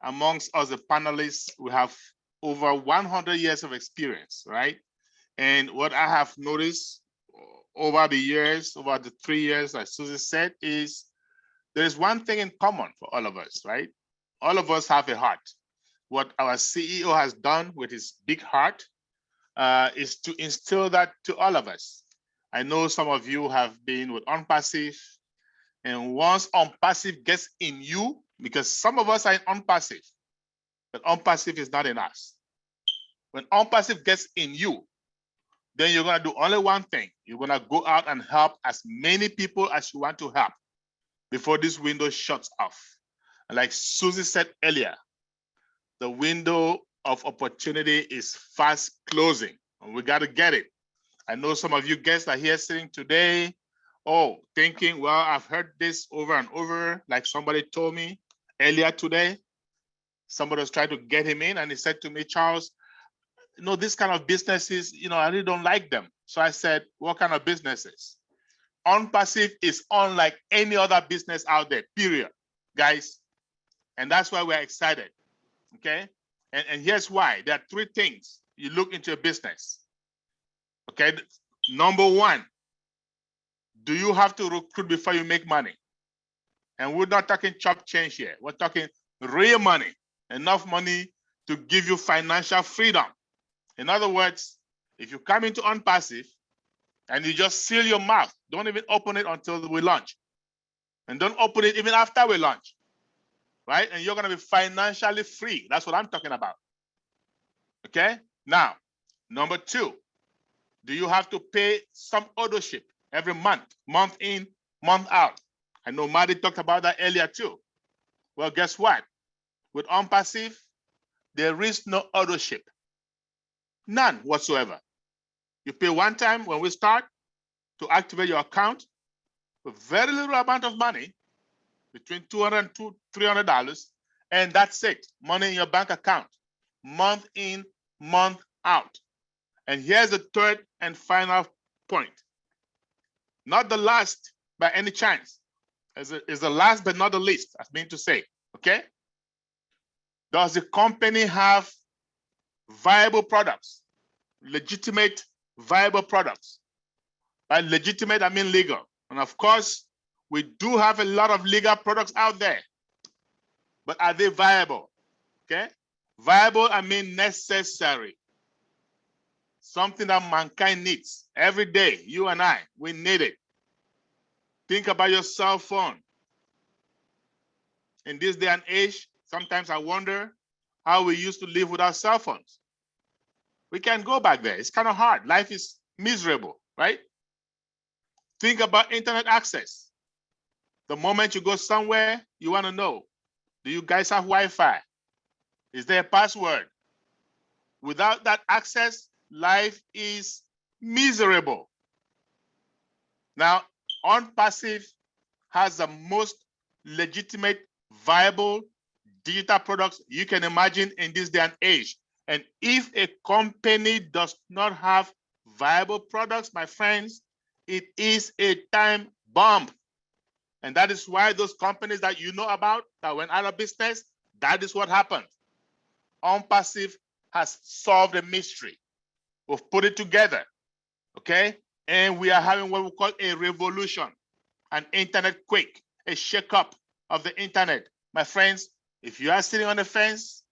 amongst us, the panelists, we have over 100 years of experience, right? And what I have noticed over the years, over the 3 years, as Susie said, is there's one thing in common for all of us, right? All of us have a heart. What our CEO has done with his big heart is to instill that to all of us. I know some of you have been with OnPassive, and once OnPassive gets in you, because some of us are in OnPassive, but OnPassive is not in us. When OnPassive gets in you, then you're gonna do only one thing. You're gonna go out and help as many people as you want to help before this window shuts off. And like Susie said earlier, the window of opportunity is fast closing, and we gotta get it. I know some of you guests are here sitting today, thinking, well, I've heard this over and over, like somebody told me earlier today. Somebody was trying to get him in, and he said to me, Charles, this kind of businesses, I really don't like them. So I said, what kind of businesses? OnPassive is unlike any other business out there, period, guys. And that's why we're excited, okay? And here's why. There are 3 things you look into a business, okay? Number 1, do you have to recruit before you make money? And we're not talking chop change here. We're talking real money, enough money to give you financial freedom. In other words, if you come into OnPassive and you just seal your mouth, don't even open it until we launch. And don't open it even after we launch, right? And you're gonna be financially free. That's what I'm talking about, okay? Now, number 2, do you have to pay some ownership every month, month in, month out? I know Marty talked about that earlier too. Well, guess what? With OnPassive, there is no ownership. None whatsoever. You pay one time when we start to activate your account with very little amount of money, between $200 and $300, And that's it. Money in your bank account, month in, month out. And here's the third and final point. Not the last by any chance. Is the last but not the least, I mean to say, okay? Does the company have viable products, legitimate viable products? By legitimate, I mean legal. And of course, we do have a lot of legal products out there, but are they viable? Okay? Viable, I mean necessary. Something that mankind needs every day. You and I, we need it. Think about your cell phone. In this day and age, sometimes I wonder how we used to live without cell phones. We can't go back there. It's kind of hard. Life is miserable, right? Think about internet access. The moment you go somewhere, you want to know, do you guys have Wi-Fi? Is there a password? Without that access, life is miserable. Now, OnPassive has the most legitimate, viable digital products you can imagine in this day and age. And if a company does not have viable products, my friends, it is a time bomb. And that is why those companies that you know about that went out of business, that is what happened. OnPassive has solved a mystery. We've put it together, okay? And we are having what we call a revolution, an internet quake, a shake-up of the internet. My friends, if you are sitting on the fence,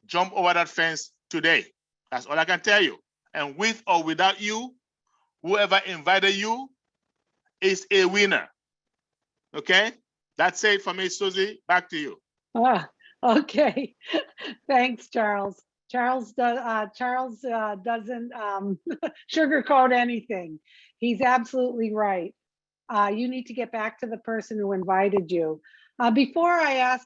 jump over that fence today. That's all I can tell you. And with or without you, whoever invited you is a winner. Okay? That's it for me, Susie. Back to you. Okay. Thanks, Charles. Charles doesn't sugarcoat anything. He's absolutely right. You need to get back to the person who invited you. Before I ask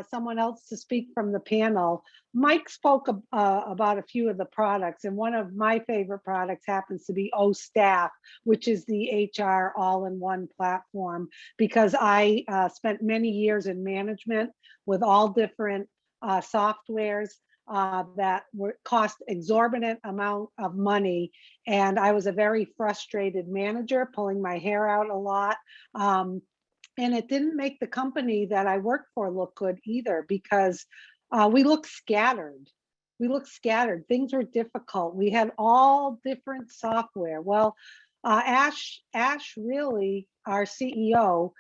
someone else to speak from the panel, Mike spoke about a few of the products, and one of my favorite products happens to be OStaff, which is the HR all-in-one platform, because I spent many years in management with all different softwares that cost exorbitant amount of money. And I was a very frustrated manager, pulling my hair out a lot. And it didn't make the company that I worked for look good either, because we looked scattered. We looked scattered. Things were difficult. We had all different software. Well, Ash really, our CEO,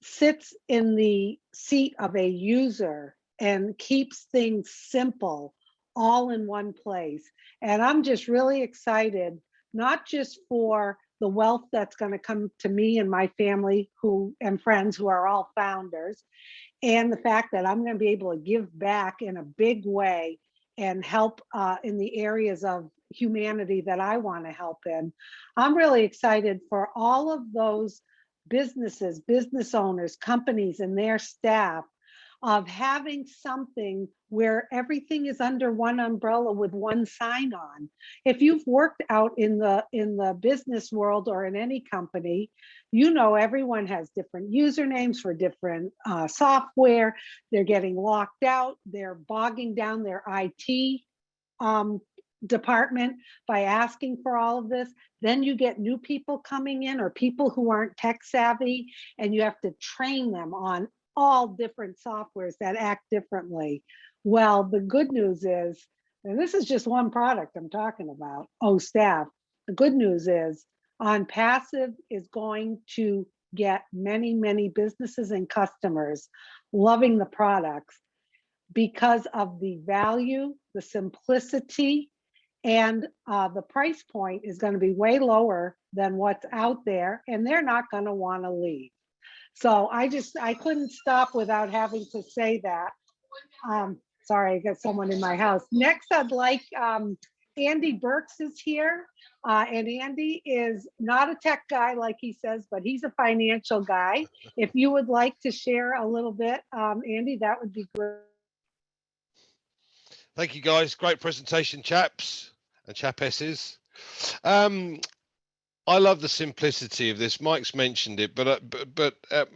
sits in the seat of a user and keeps things simple, all in one place. And I'm just really excited, not just for the wealth that's going to come to me and my family and friends who are all founders, and the fact that I'm going to be able to give back in a big way and help in the areas of humanity that I want to help in. I'm really excited for all of those businesses, business owners, companies, and their staff of having something where everything is under one umbrella with one sign on. If you've worked out in the business world or in any company, you know everyone has different usernames for different software. They're getting locked out. They're bogging down their IT department by asking for all of this. Then you get new people coming in, or people who aren't tech savvy, and you have to train them on all different softwares that act differently. Well, the good news is, and this is just one product I'm talking about, OStaff. The good news is OnPassive is going to get many, many businesses and customers loving the products because of the value, the simplicity, and the price point is going to be way lower than what's out there, and they're not going to want to leave. So I couldn't stop without having to say that. Sorry, I got someone in my house. Next, I'd like, Andy Burks is here. And Andy is not a tech guy like he says, but he's a financial guy. If you would like to share a little bit, Andy, that would be great. Thank you, guys. Great presentation, chaps and chapesses. I love the simplicity of this. Mike's mentioned it, but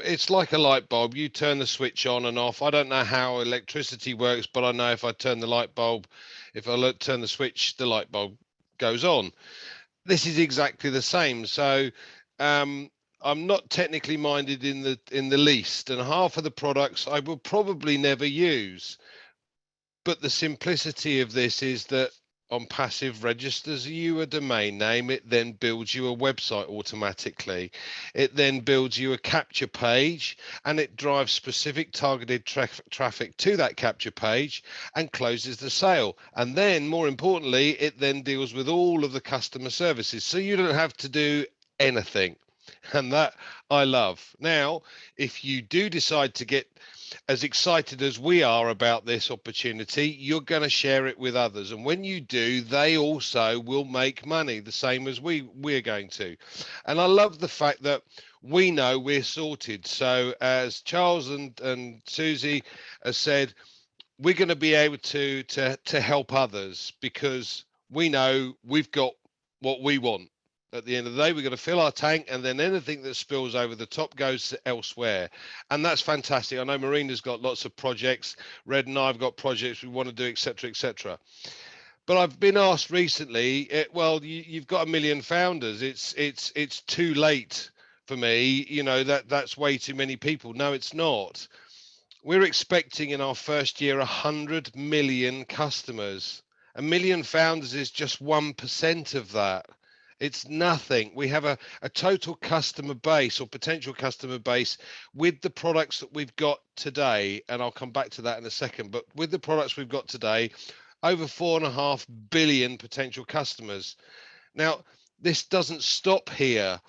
it's like a light bulb. You turn the switch on and off. I don't know how electricity works, but I know if I turn the light bulb, if I turn the switch, the light bulb goes on. This is exactly the same. So I'm not technically minded in the least, and half of the products I will probably never use. But the simplicity of this is that OnPassive registers you a domain name. It then builds you a website automatically. It then builds you a capture page, and it drives specific targeted traffic to that capture page and closes the sale. And then, more importantly, it then deals with all of the customer services. So you don't have to do anything. And that I love. Now, if you do decide to get as excited as we are about this opportunity, you're going to share it with others. And when you do, they also will make money the same as we're going to. And I love the fact that we know we're sorted. So as Charles and Susie has said, we're going to be able to help others because we know we've got what we want. At the end of the day, we're going to fill our tank, and then anything that spills over the top goes elsewhere. And that's fantastic. I know Marina's got lots of projects. Red and I've got projects we want to do, etc., etc. But I've been asked recently, well, you've got 1 million founders. It's too late for me. You know, that's way too many people. No, it's not. We're expecting in our first year 100 million customers. 1 million founders is just 1% of that. It's nothing. We have a total customer base or potential customer base with the products that we've got today, and I'll come back to that in a second, but with the products we've got today, over 4.5 billion potential customers. Now, this doesn't stop here.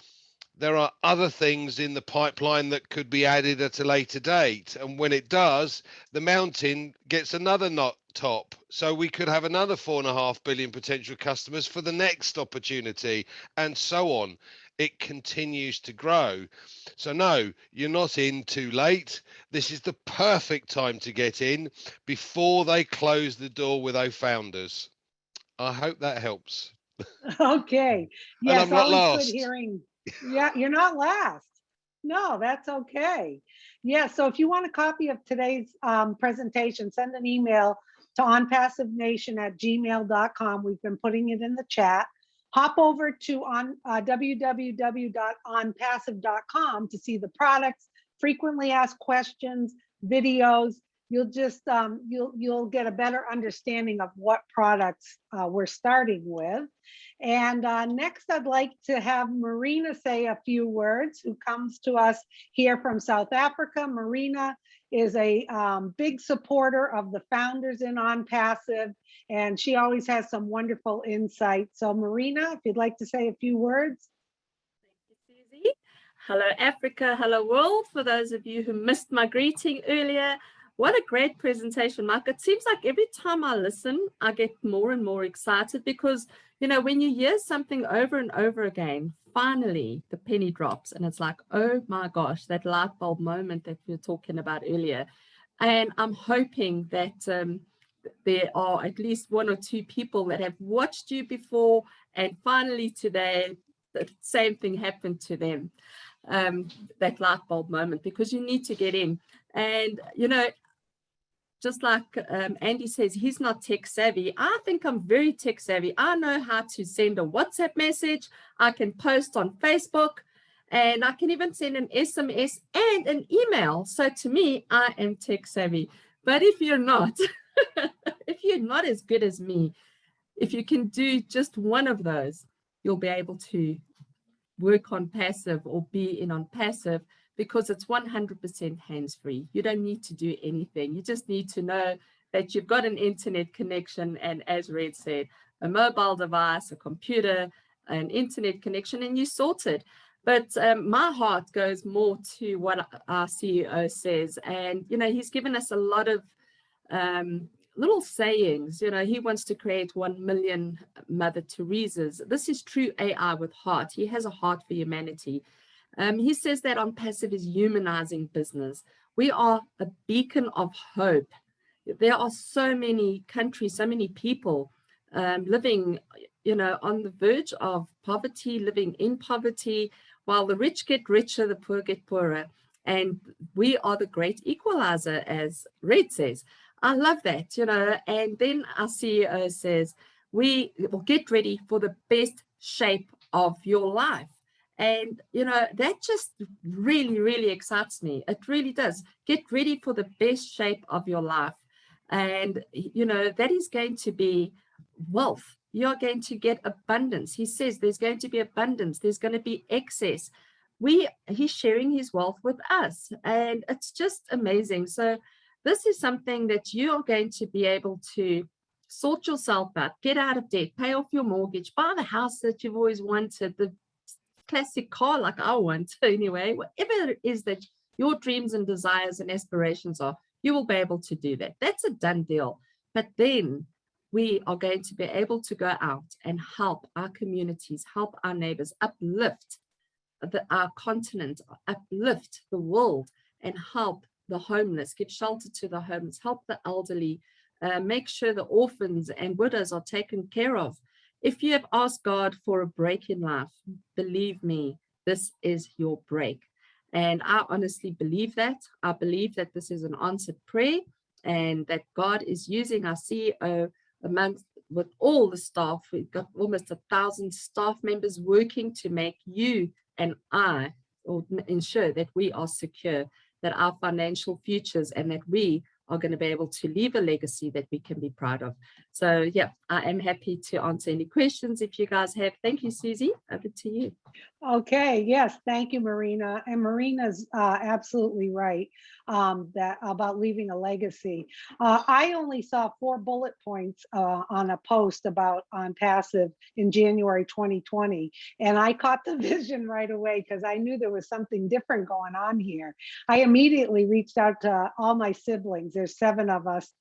There are other things in the pipeline that could be added at a later date. And when it does, the mountain gets another top. So we could have another 4.5 billion potential customers for the next opportunity, and so on. It continues to grow. So no, you're not in too late. This is the perfect time to get in before they close the door with founders. I hope that helps. Okay. Yes, And I'm not always last. good hearing. Yeah, you're not last. No, that's okay. Yeah, so if you want a copy of today's presentation, send an email to onpassivenation@gmail.com. We've been putting it in the chat. Hop over to www.onpassive.com to see the products, frequently asked questions, videos. You'll just you'll get a better understanding of what products we're starting with. And next, I'd like to have Marina say a few words, who comes to us here from South Africa. Marina is a big supporter of the founders in OnPassive, and she always has some wonderful insight. So Marina, if you'd like to say a few words. Thank you, Susie. Hello, Africa. Hello, world. For those of you who missed my greeting earlier, what a great presentation, Mark. It seems like every time I listen, I get more and more excited because, you know, when you hear something over and over again, finally the penny drops and it's like, oh my gosh, that light bulb moment that we were talking about earlier. And I'm hoping that there are at least 1 or 2 people that have watched you before, and finally today, the same thing happened to them, that light bulb moment, because you need to get in. And, you know, just like Andy says, he's not tech savvy. I think I'm very tech savvy. I know how to send a WhatsApp message. I can post on Facebook, and I can even send an SMS and an email. So to me, I am tech savvy. But if you're not, if you're not as good as me, if you can do just one of those, you'll be able to work on passive or be in OnPassive, because it's 100% hands-free. You don't need to do anything. You just need to know that you've got an internet connection, and as Red said, a mobile device, a computer, an internet connection, and you're sorted. But my heart goes more to what our CEO says. And, you know, he's given us a lot of little sayings. You know, he wants to create 1 million Mother Teresa's. This is true AI with heart. He has a heart for humanity. He says that OnPassive is humanizing business. We are a beacon of hope. There are so many countries, so many people living on the verge of poverty, living in poverty, while the rich get richer, the poor get poorer. And we are the great equalizer, as Red says. I love that, and then our CEO says, we will get ready for the best shape of your life. And, that just really, really excites me. It really does. Get ready for the best shape of your life. And, that is going to be wealth. You're going to get abundance. He says there's going to be abundance. There's going to be excess. He's sharing his wealth with us. And it's just amazing. So this is something that you are going to be able to sort yourself out, get out of debt, pay off your mortgage, buy the house that you've always wanted, the classic car like I want anyway, whatever it is that your dreams and desires and aspirations are, you will be able to do that. That's a done deal. But then we are going to be able to go out and help our communities, help our neighbors, uplift our continent, uplift the world, and help the homeless, give shelter to the homeless, help the elderly, make sure the orphans and widows are taken care of. If you have asked God for a break in life, believe me, this is your break. And I honestly believe that. I believe that this is an answered prayer and that God is using our CEO amongst with all the staff. We've got almost 1,000 staff members working to make you and I, or ensure that we are secure, that our financial futures, and that we are going to be able to leave a legacy that we can be proud of. So yeah, I am happy to answer any questions if you guys have. Thank you, Susie. Over to you. Okay, yes, thank you, Marina. And Marina's absolutely right that about leaving a legacy. I only saw 4 bullet points on a post about OnPassive in January 2020, and I caught the vision right away because I knew there was something different going on here. I immediately reached out to all my siblings. There's 7 of us,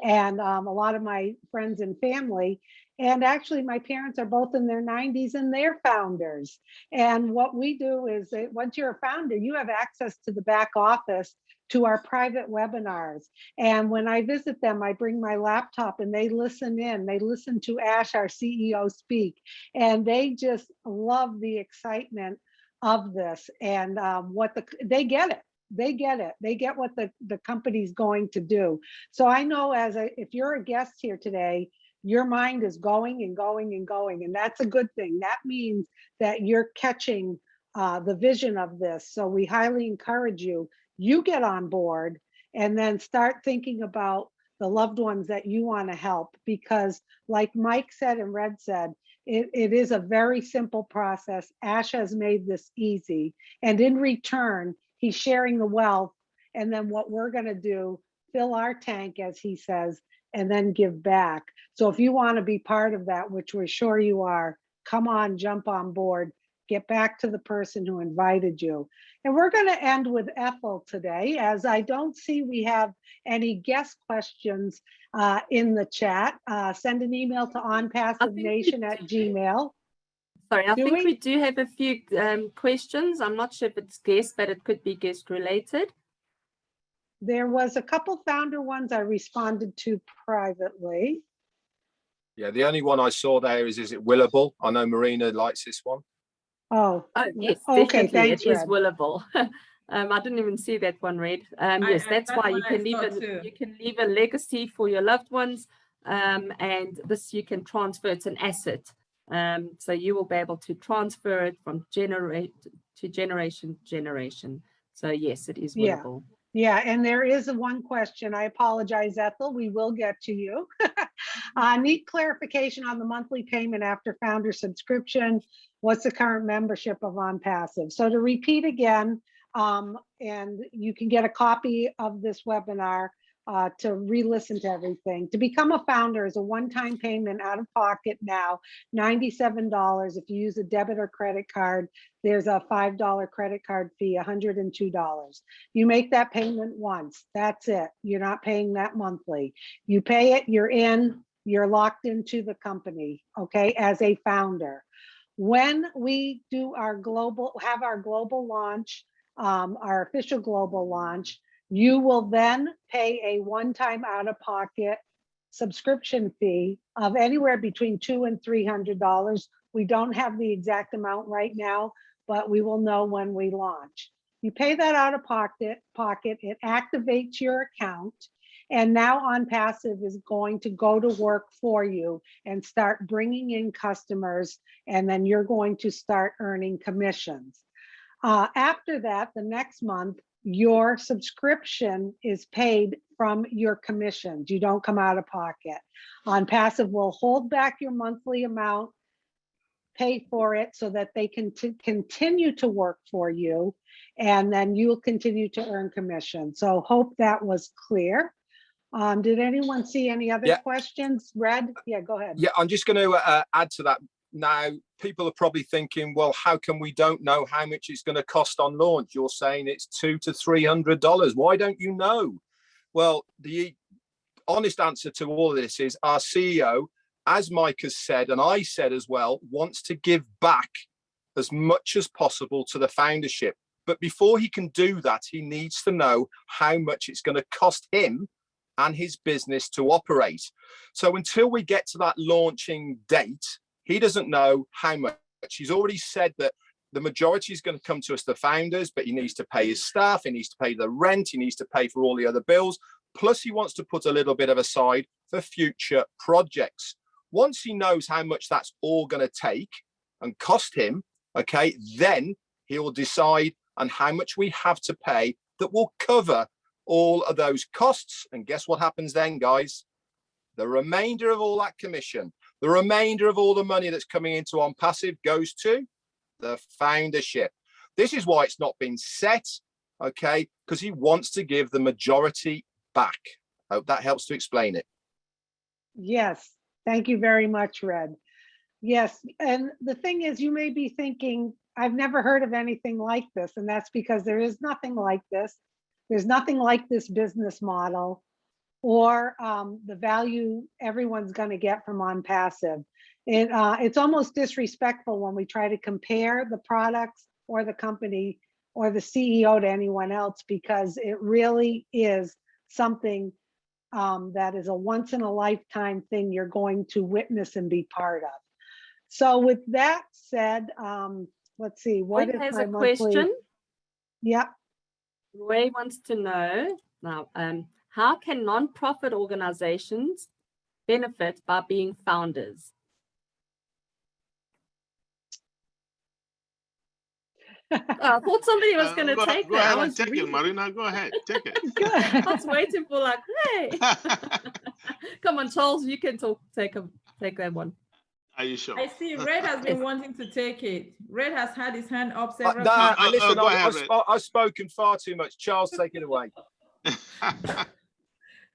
and a lot of my friends and family. And actually, my parents are both in their 90s and they're founders. And what we do is that once you're a founder, you have access to the back office to our private webinars. And when I visit them, I bring my laptop and they listen in. They listen to Ash, our CEO, speak. And they just love the excitement of this and they get it. They get it. They get what the company's going to do. So I know if you're a guest here today, your mind is going and going and going, and that's a good thing. That means that you're catching the vision of this. So we highly encourage you get on board and then start thinking about the loved ones that you want to help, because like Mike said and Red said, it is a very simple process. Ash has made this easy, and in return, he's sharing the wealth. And then what we're going to do, fill our tank, as he says, and then give back. So if you want to be part of that, which we're sure you are, come on, jump on board, get back to the person who invited you. And we're going to end with Ethel today, as I don't see we have any guest questions in the chat. Send an email to onpassivenation@gmail. Sorry, I think we do have a few questions. I'm not sure if it's guest, but it could be guest related. There was a couple founder ones I responded to privately. Yeah, the only one I saw there is it willable? I know Marina likes this one. Oh yes, okay, definitely. thanks, It is Red. willable. I didn't even see that one, Red. Yes, that's why you can leave a legacy for your loved ones, and this you can transfer. It's an asset, so you will be able to transfer it from generation to generation. So yes, it is willable. Yeah, and there is one question. I apologize, Ethel. We will get to you. Need clarification on the monthly payment after founder subscription. What's the current membership of OnPassive? So to repeat again, and you can get a copy of this webinar to re-listen to everything. To become a founder is a one-time payment out of pocket now, $97. If you use a debit or credit card, there's a $5 credit card fee, $102. You make that payment once, that's it. You're not paying that monthly. You pay it, you're in, you're locked into the company, okay, as a founder. When we do our global launch, our official global launch, you will then pay a one-time out-of-pocket subscription fee of anywhere between $200 and $300. We don't have the exact amount right now, but we will know when we launch. You pay that out of pocket, it activates your account, and now OnPassive is going to go to work for you and start bringing in customers, and then you're going to start earning commissions. After that, the next month, your subscription is paid from your commissions. You don't come out of pocket. OnPassive will hold back your monthly amount, pay for it so that they can continue to work for you, and then you'll continue to earn commission. So hope that was clear. Did anyone see any other questions? Red? Yeah, go ahead. Yeah, I'm just going to add to that. Now, people are probably thinking, well, how come we don't know how much it's going to cost on launch? You're saying it's $200 to $300. Why don't you know? Well, the honest answer to all of this is our CEO, as Mike has said, and I said as well, wants to give back as much as possible to the foundership. But before he can do that, he needs to know how much it's going to cost him and his business to operate. So until we get to that launching date, he doesn't know how much. He's already said that the majority is going to come to us, the founders, but he needs to pay his staff, he needs to pay the rent, he needs to pay for all the other bills. Plus, he wants to put a little bit of aside for future projects. Once he knows how much that's all going to take and cost him, okay, then he will decide on how much we have to pay that will cover all of those costs. And guess what happens then, guys? The remainder of all that commission, the remainder of all the money that's coming into OnPassive goes to the foundership. This is why it's not been set, okay, because he wants to give the majority back. I hope that helps to explain it. Yes, thank you very much, Red. Yes, and the thing is, you may be thinking, I've never heard of anything like this, and that's because there is nothing like this. There's nothing like this business model or the value everyone's going to get from OnPassive. It's almost disrespectful when we try to compare the products or the company or the CEO to anyone else, because it really is something that is a once in a lifetime thing you're going to witness and be part of. So with that said, let's see, what is has my a monthly? question. Yeah. Roy wants to know now, how can nonprofit organizations benefit by being founders? I thought somebody was going to take go it. ahead I and was take it, Marina. Go ahead, take it. I was waiting for like, hey. Come on, Charles, you can take that one. Are you sure? I see Red has been wanting to take it. Red has had his hand up several No, times. listen, go ahead, Red. I've spoken far too much. Charles, take it away.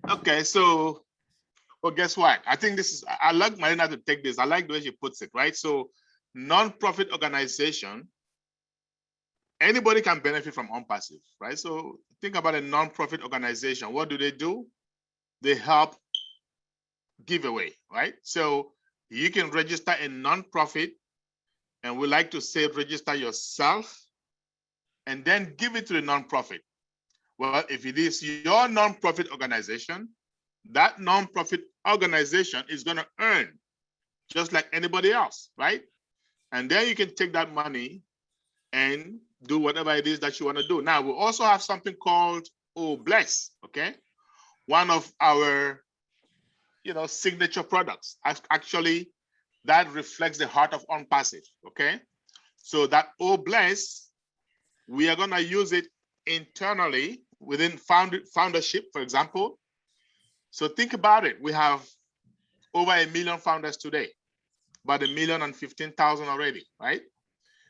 Okay, so, well, guess what? I think this is, I like Marina to take this. I like the way she puts it, right? So, non-profit organization, anybody can benefit from OnPassive, right? So, think about a non-profit organization. What do? They help giveaway, right? So, you can register a non-profit, and we like to say register yourself and then give it to the non-profit. Well, if it is your non-profit organization, that non-profit organization is going to earn just like anybody else, right? And then you can take that money and do whatever it is that you want to do. Now, we also have something called Bless, okay? One of our signature products. Actually, that reflects the heart of OnPassive, okay? So that Bless, we are gonna use it internally within foundership, for example. So think about it. We have over 1 million founders today, about 1,015,000 already, right?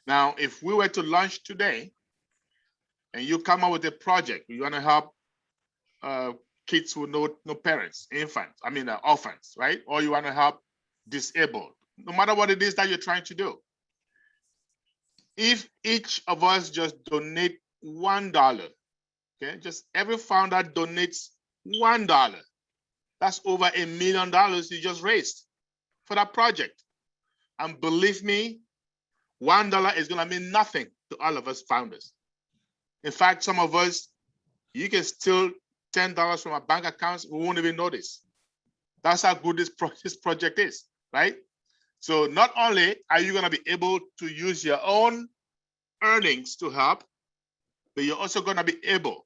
Now, if we were to launch today and you come up with a project, you wanna help kids with no parents, infants, orphans, right? Or you want to help disabled, no matter what it is that you're trying to do. If each of us just donate $1, okay, just every founder donates $1, that's over $1 million you just raised for that project. And believe me, $1 is going to mean nothing to all of us founders. In fact, some of us, you can still $10 from our bank accounts, we won't even notice. That's how good this project is, right? So not only are you going to be able to use your own earnings to help, but you're also going to be able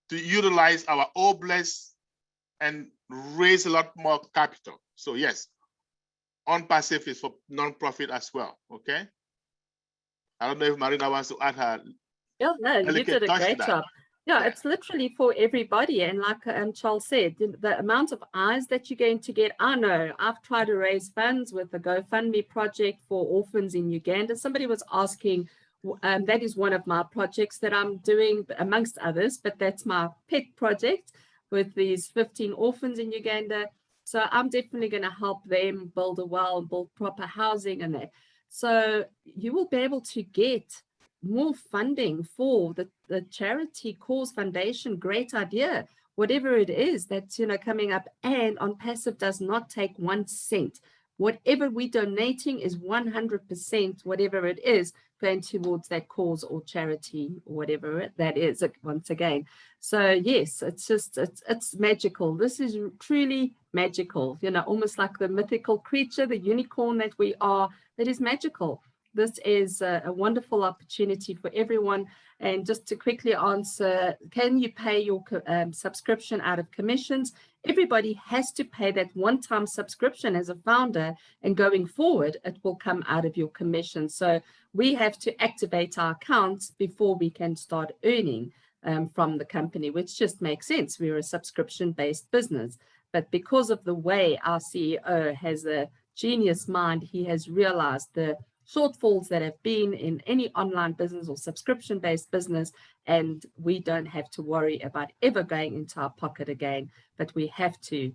to utilize our OBLES and raise a lot more capital. So yes, OnPassive is for non-profit as well, okay? I don't know if Marina wants to add her. Yeah, no, you did a great job. Yeah, it's literally for everybody. And like Charles said, the amount of eyes that you're going to get, I know I've tried to raise funds with the GoFundMe project for orphans in Uganda. Somebody was asking, that is one of my projects that I'm doing amongst others, but that's my pet project with these 15 orphans in Uganda. So I'm definitely going to help them build a well and build proper housing and that. So you will be able to get more funding for the charity cause foundation. Great idea, whatever it is that's coming up. And OnPassive does not take 1 cent. Whatever we're donating is 100%, whatever it is, going towards that cause or charity or whatever that is, once again. So yes, it's just it's magical. This is truly magical, almost like the mythical creature, the unicorn that we are, that is magical. This is a wonderful opportunity for everyone. And just to quickly answer, can you pay your subscription out of commissions? Everybody has to pay that one-time subscription as a founder, and going forward, it will come out of your commission. So we have to activate our accounts before we can start earning from the company, which just makes sense. We're a subscription-based business. But because of the way our CEO has a genius mind, he has realized the shortfalls that have been in any online business or subscription-based business, and we don't have to worry about ever going into our pocket again, but we have to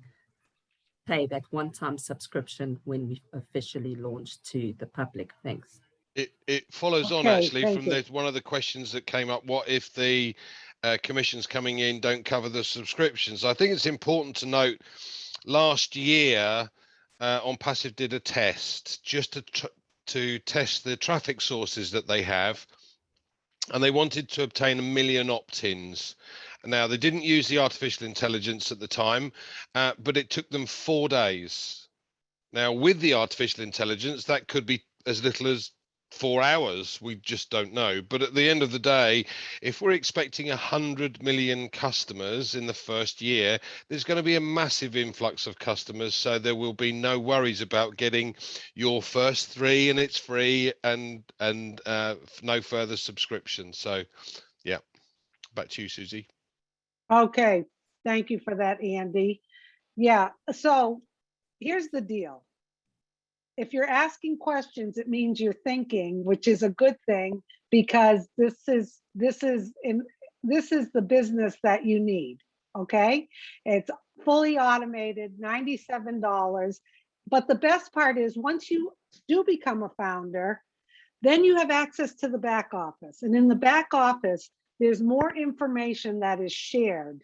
pay that one-time subscription when we officially launch to the public. Thanks. It follows on actually from one of the questions that came up. What if the commissions coming in don't cover the subscriptions? I think it's important to note, last year OnPassive did a test just to test the traffic sources that they have, and they wanted to obtain 1 million opt-ins. Now, they didn't use the artificial intelligence at the time, but it took them 4 days. Now, with the artificial intelligence, that could be as little as 4 hours. We just don't know. But at the end of the day, if we're expecting 100 million customers in the first year, there's going to be a massive influx of customers. So there will be no worries about getting your first 3 and it's free and no further subscription. So yeah, back to you, Susie. Okay, thank you for that, Andy. Yeah, so here's the deal. If you're asking questions, it means you're thinking, which is a good thing, because this is the business that you need. Okay, it's fully automated, $97. But the best part is, once you do become a founder, then you have access to the back office, and in the back office, there's more information that is shared,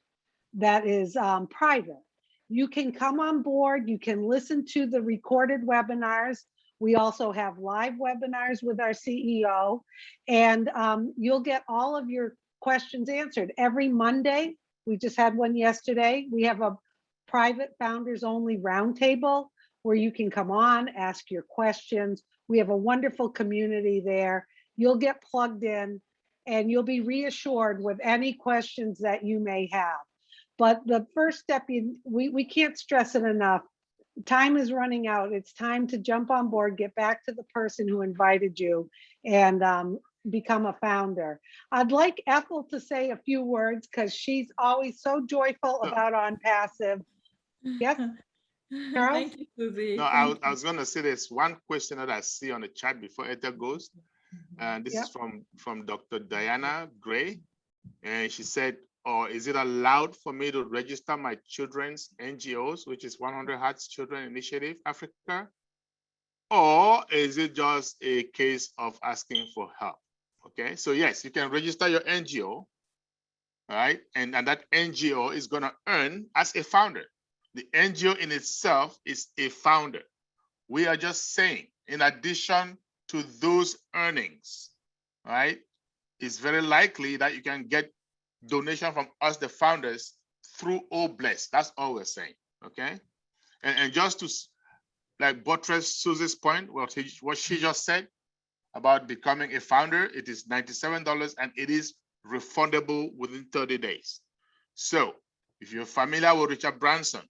that is private. You can come on board, you can listen to the recorded webinars. We also have live webinars with our CEO, and you'll get all of your questions answered. Every Monday, we just had one yesterday, we have a private founders only roundtable where you can come on, ask your questions. We have a wonderful community there. You'll get plugged in and you'll be reassured with any questions that you may have. But the first step, we can't stress it enough. Time is running out. It's time to jump on board, get back to the person who invited you, and become a founder. I'd like Ethel to say a few words because she's always so joyful about OnPassive. Yes, Charles? Thank you, Susie. No, I was going to say there's one question that I see on the chat before Ethel goes. And this is from Dr. Diana Gray. And she said, or is it allowed for me to register my children's NGOs, which is 100 Hearts Children Initiative Africa? Or is it just a case of asking for help? Okay, so yes, you can register your NGO, all right? And that NGO is gonna earn as a founder. The NGO in itself is a founder. We are just saying, in addition to those earnings, right? It's very likely that you can get donation from us, the founders, through OBLES. That's all we're saying, okay? And just to like buttress Susie's point, what she just said about becoming a founder, it is $97 and it is refundable within 30 days. So if you're familiar with Richard Branson,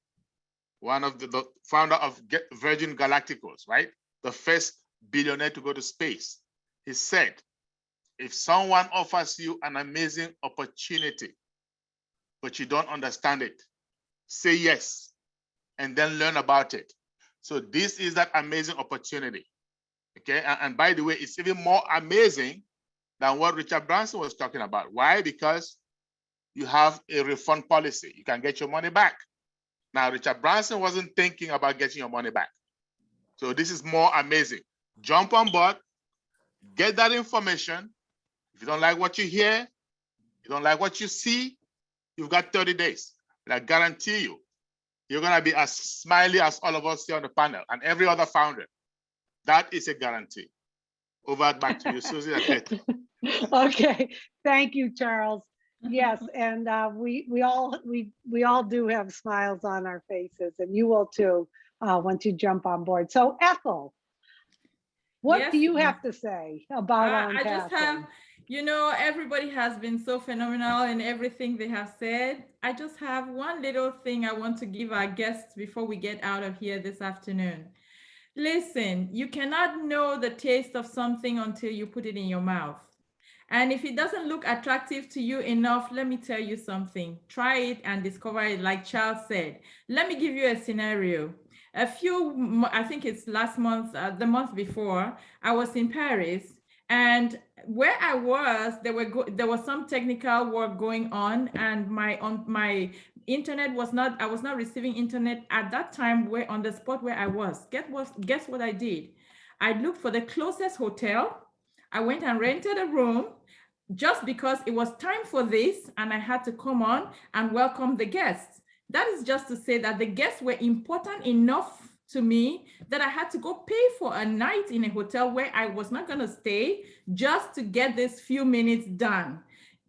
one of the founder of Virgin Galacticos, right? The first billionaire to go to space. He said, if someone offers you an amazing opportunity, but you don't understand it, say yes, and then learn about it. So this is that amazing opportunity, okay? And by the way, it's even more amazing than what Richard Branson was talking about. Why? Because you have a refund policy. You can get your money back. Now, Richard Branson wasn't thinking about getting your money back. So this is more amazing. Jump on board, get that information. If you don't like what you hear, you don't like what you see, you've got 30 days. And I guarantee you, you're going to be as smiley as all of us here on the panel and every other founder. That is a guarantee. Over back to you, Susie. Okay, thank you, Charles. Yes, and we all do have smiles on our faces, and you will too once you jump on board. So Ethel, what do you have to say about OnPassive? I just have, you know, everybody has been so phenomenal in everything they have said. I just have one little thing I want to give our guests before we get out of here this afternoon. Listen, you cannot know the taste of something until you put it in your mouth. And if it doesn't look attractive to you enough, let me tell you something. Try it and discover it, like Charles said. Let me give you a scenario. I think it's last month, the month before, I was in Paris, and where I was, there was some technical work going on, and my internet was not, I was not receiving internet at that time where on the spot where I was. Guess what I did? I looked for the closest hotel. I went and rented a room just because it was time for this and I had to come on and welcome the guests. That is just to say that the guests were important enough to me that I had to go pay for a night in a hotel where I was not going to stay just to get this few minutes done.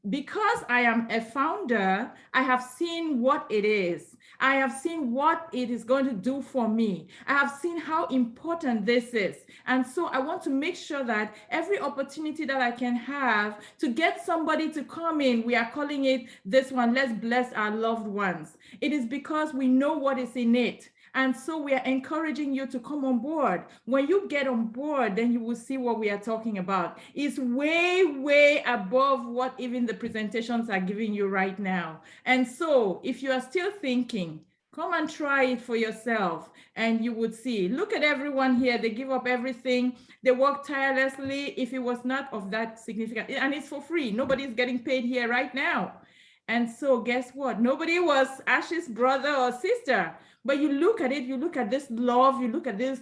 Because I am a founder, I have seen what it is. I have seen what it is going to do for me. I have seen how important this is. And so I want to make sure that every opportunity that I can have to get somebody to come in, we are calling it this one, let's bless our loved ones. It is because we know what is in it. And so we are encouraging you to come on board. When you get on board, then you will see what we are talking about. It's way, way above what even the presentations are giving you right now. And so if you are still thinking, come and try it for yourself and you would see. Look at everyone here. They give up everything. They work tirelessly. If it was not of that significant, and it's for free. Nobody's getting paid here right now. And so guess what? Nobody was Ash's brother or sister. But you look at it, you look at this love, you look at this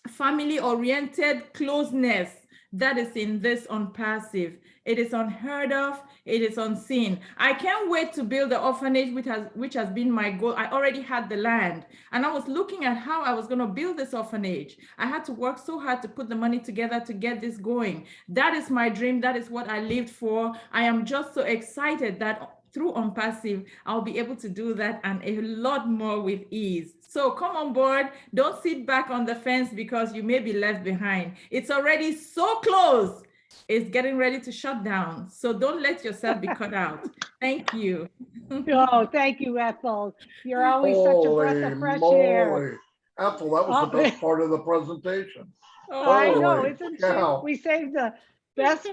family-oriented closeness that is in this OnPassive. It is unheard of, it is unseen. I can't wait to build the orphanage, which has been my goal. I already had the land, and I was looking at how I was going to build this orphanage. I had to work so hard to put the money together to get this going. That is my dream. That is what I lived for. I am just so excited that through OnPassive, I'll be able to do that and a lot more with ease. So come on board. Don't sit back on the fence because you may be left behind. It's already so close. It's getting ready to shut down. So don't let yourself be cut out. Thank you. Oh, thank you, Ethel. You're always such a breath of fresh air. Ethel, that was the best part of the presentation. Oh, I know, Holy isn't cow. she? We saved the best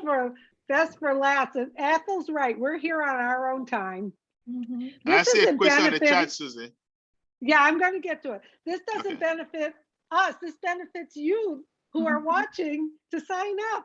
for last. And Ethel's right. We're here on our own time. I see a question in the benefit- chat, Susie. Yeah, I'm going to get to it. This doesn't benefit us. This benefits you who are watching to sign up.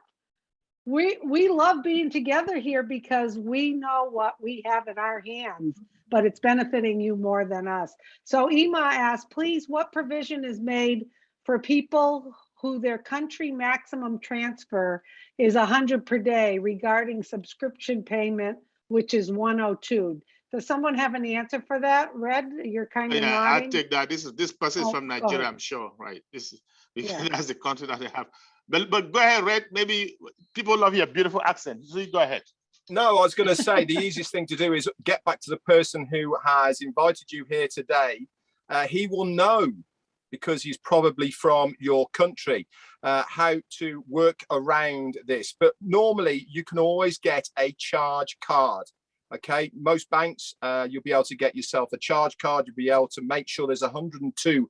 We love being together here because we know what we have in our hands, but it's benefiting you more than us. So Ima asked, please, what provision is made for people who their country maximum transfer is 100 per day regarding subscription payment, which is 102? Does someone have an answer for that? Red, you're kind of Yeah, nodding. I'll take that. This person is from go Nigeria, ahead. I'm sure, right? This is Yeah. that's the country that they have. But go ahead, Red. Maybe people love your beautiful accent. So you go ahead. No, I was going to say the easiest thing to do is get back to the person who has invited you here today he will know, because he's probably from your country, how to work around this. But normally you can always get a charge card. Okay, most banks, you'll be able to get yourself a charge card. You'll be able to make sure there's $102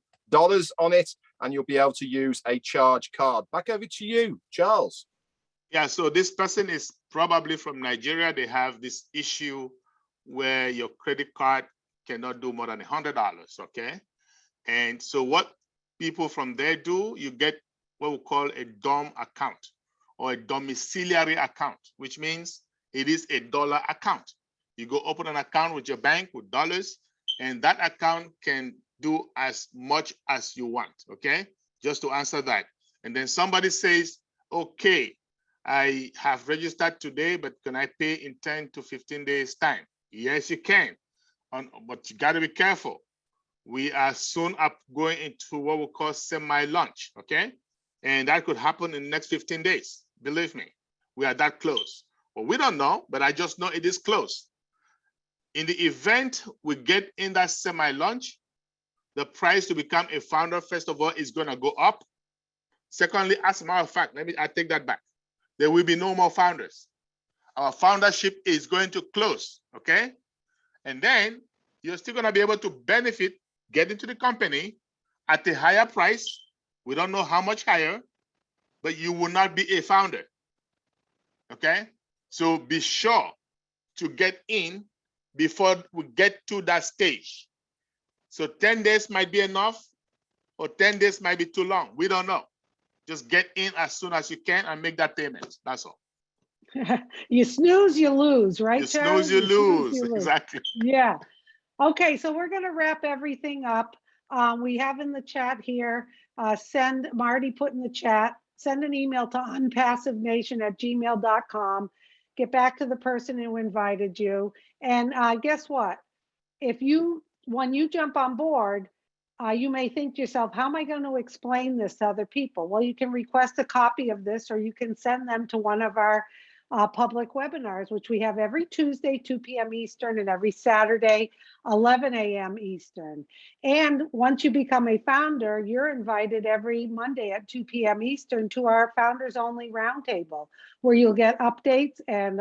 on it, and you'll be able to use a charge card. Back over to you, Charles. Yeah, so this person is probably from Nigeria. They have this issue where your credit card cannot do more than $100, okay? And so what people from there do, you get what we call a DOM account or a domiciliary account, which means it is a dollar account. You go open an account with your bank with dollars, and that account can do as much as you want, okay? Just to answer that. And then somebody says, okay, I have registered today, but can I pay in 10 to 15 days time? Yes, you can, but you gotta be careful. We are soon up going into what we call semi-launch, okay? And that could happen in the next 15 days. Believe me, we are that close. Well, we don't know, but I just know it is close. In the event we get in that semi-launch, the price to become a founder, first of all, is gonna go up. Secondly, as a matter of fact, I take that back. There will be no more founders. Our foundership is going to close, okay? And then you're still gonna be able to benefit, get into the company at a higher price. We don't know how much higher, but you will not be a founder, okay? So be sure to get in before we get to that stage. So 10 days might be enough, or 10 days might be too long. We don't know. Just get in as soon as you can and make that payment. That's all. You snooze, you lose, right, You Charles? snooze, you lose. You lose. Exactly. Yeah. Okay, so we're going to wrap everything up. We have in the chat here, Marty put in the chat, send an email to unpassivenation@gmail.com. Get back to the person who invited you. And guess what? When you jump on board, you may think to yourself, how am I going to explain this to other people? Well, you can request a copy of this, or you can send them to one of our public webinars, which we have every Tuesday, 2 p.m. Eastern, and every Saturday, 11 a.m. Eastern. And once you become a founder, you're invited every Monday at 2 p.m. Eastern to our Founders Only Roundtable, where you'll get updates, and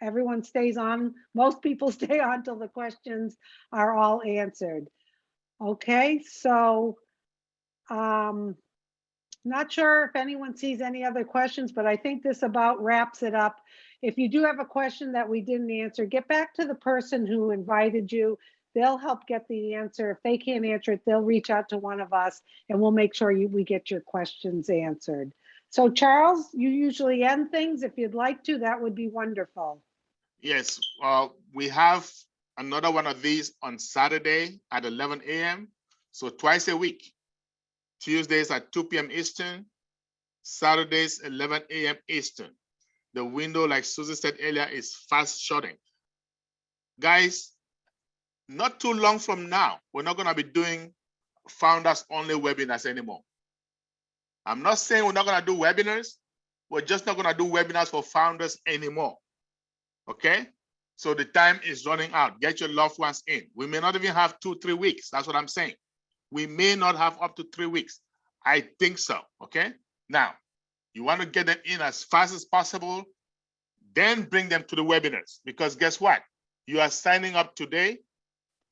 everyone stays on. Most people stay on till the questions are all answered. Okay, so not sure if anyone sees any other questions, but I think this about wraps it up. If you do have a question that we didn't answer, get back to the person who invited you. They'll help get the answer. If they can't answer it, they'll reach out to one of us, and we'll make sure we get your questions answered. So Charles, you usually end things. If you'd like to, that would be wonderful. Yes, we have another one of these on Saturday at 11 a.m. So twice a week. Tuesdays at 2 p.m. Eastern, Saturdays 11 a.m. Eastern. The window, like Susie said earlier, is fast shorting. Guys, not too long from now, we're not gonna be doing founders only webinars anymore. I'm not saying we're not gonna do webinars, we're just not gonna do webinars for founders anymore, okay? So the time is running out. Get your loved ones in. We may not even have 2-3 weeks. That's what I'm saying. We may not have up to 3 weeks. I think so, okay? Now, you want to get them in as fast as possible, then bring them to the webinars, because guess what? You are signing up today.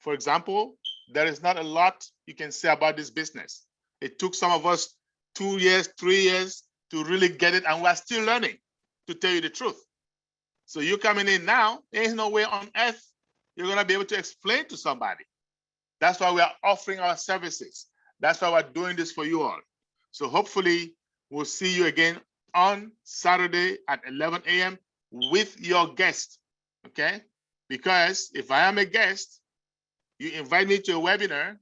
For example, there is not a lot you can say about this business. It took some of us 2 years, 3 years to really get it, and we're still learning, to tell you the truth. So you coming in now, there's no way on earth you're gonna be able to explain to somebody. That's why we are offering our services. That's why we're doing this for you all. So hopefully we'll see you again on Saturday at 11 a.m. with your guest, okay? Because if I am a guest, you invite me to a webinar,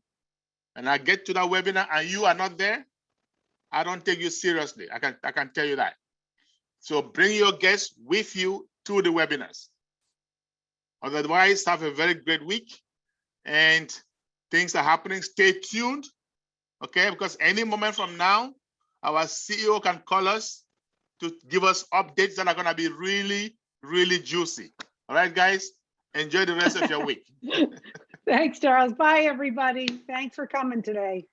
and I get to that webinar and you are not there, I don't take you seriously. I can tell you that. So bring your guests with you to the webinars. Otherwise, have a very great week, and things are happening. Stay tuned, okay? Because any moment from now, our CEO can call us to give us updates that are gonna be really, really juicy. All right, guys, enjoy the rest of your week. Thanks, Charles. Bye, everybody. Thanks for coming today.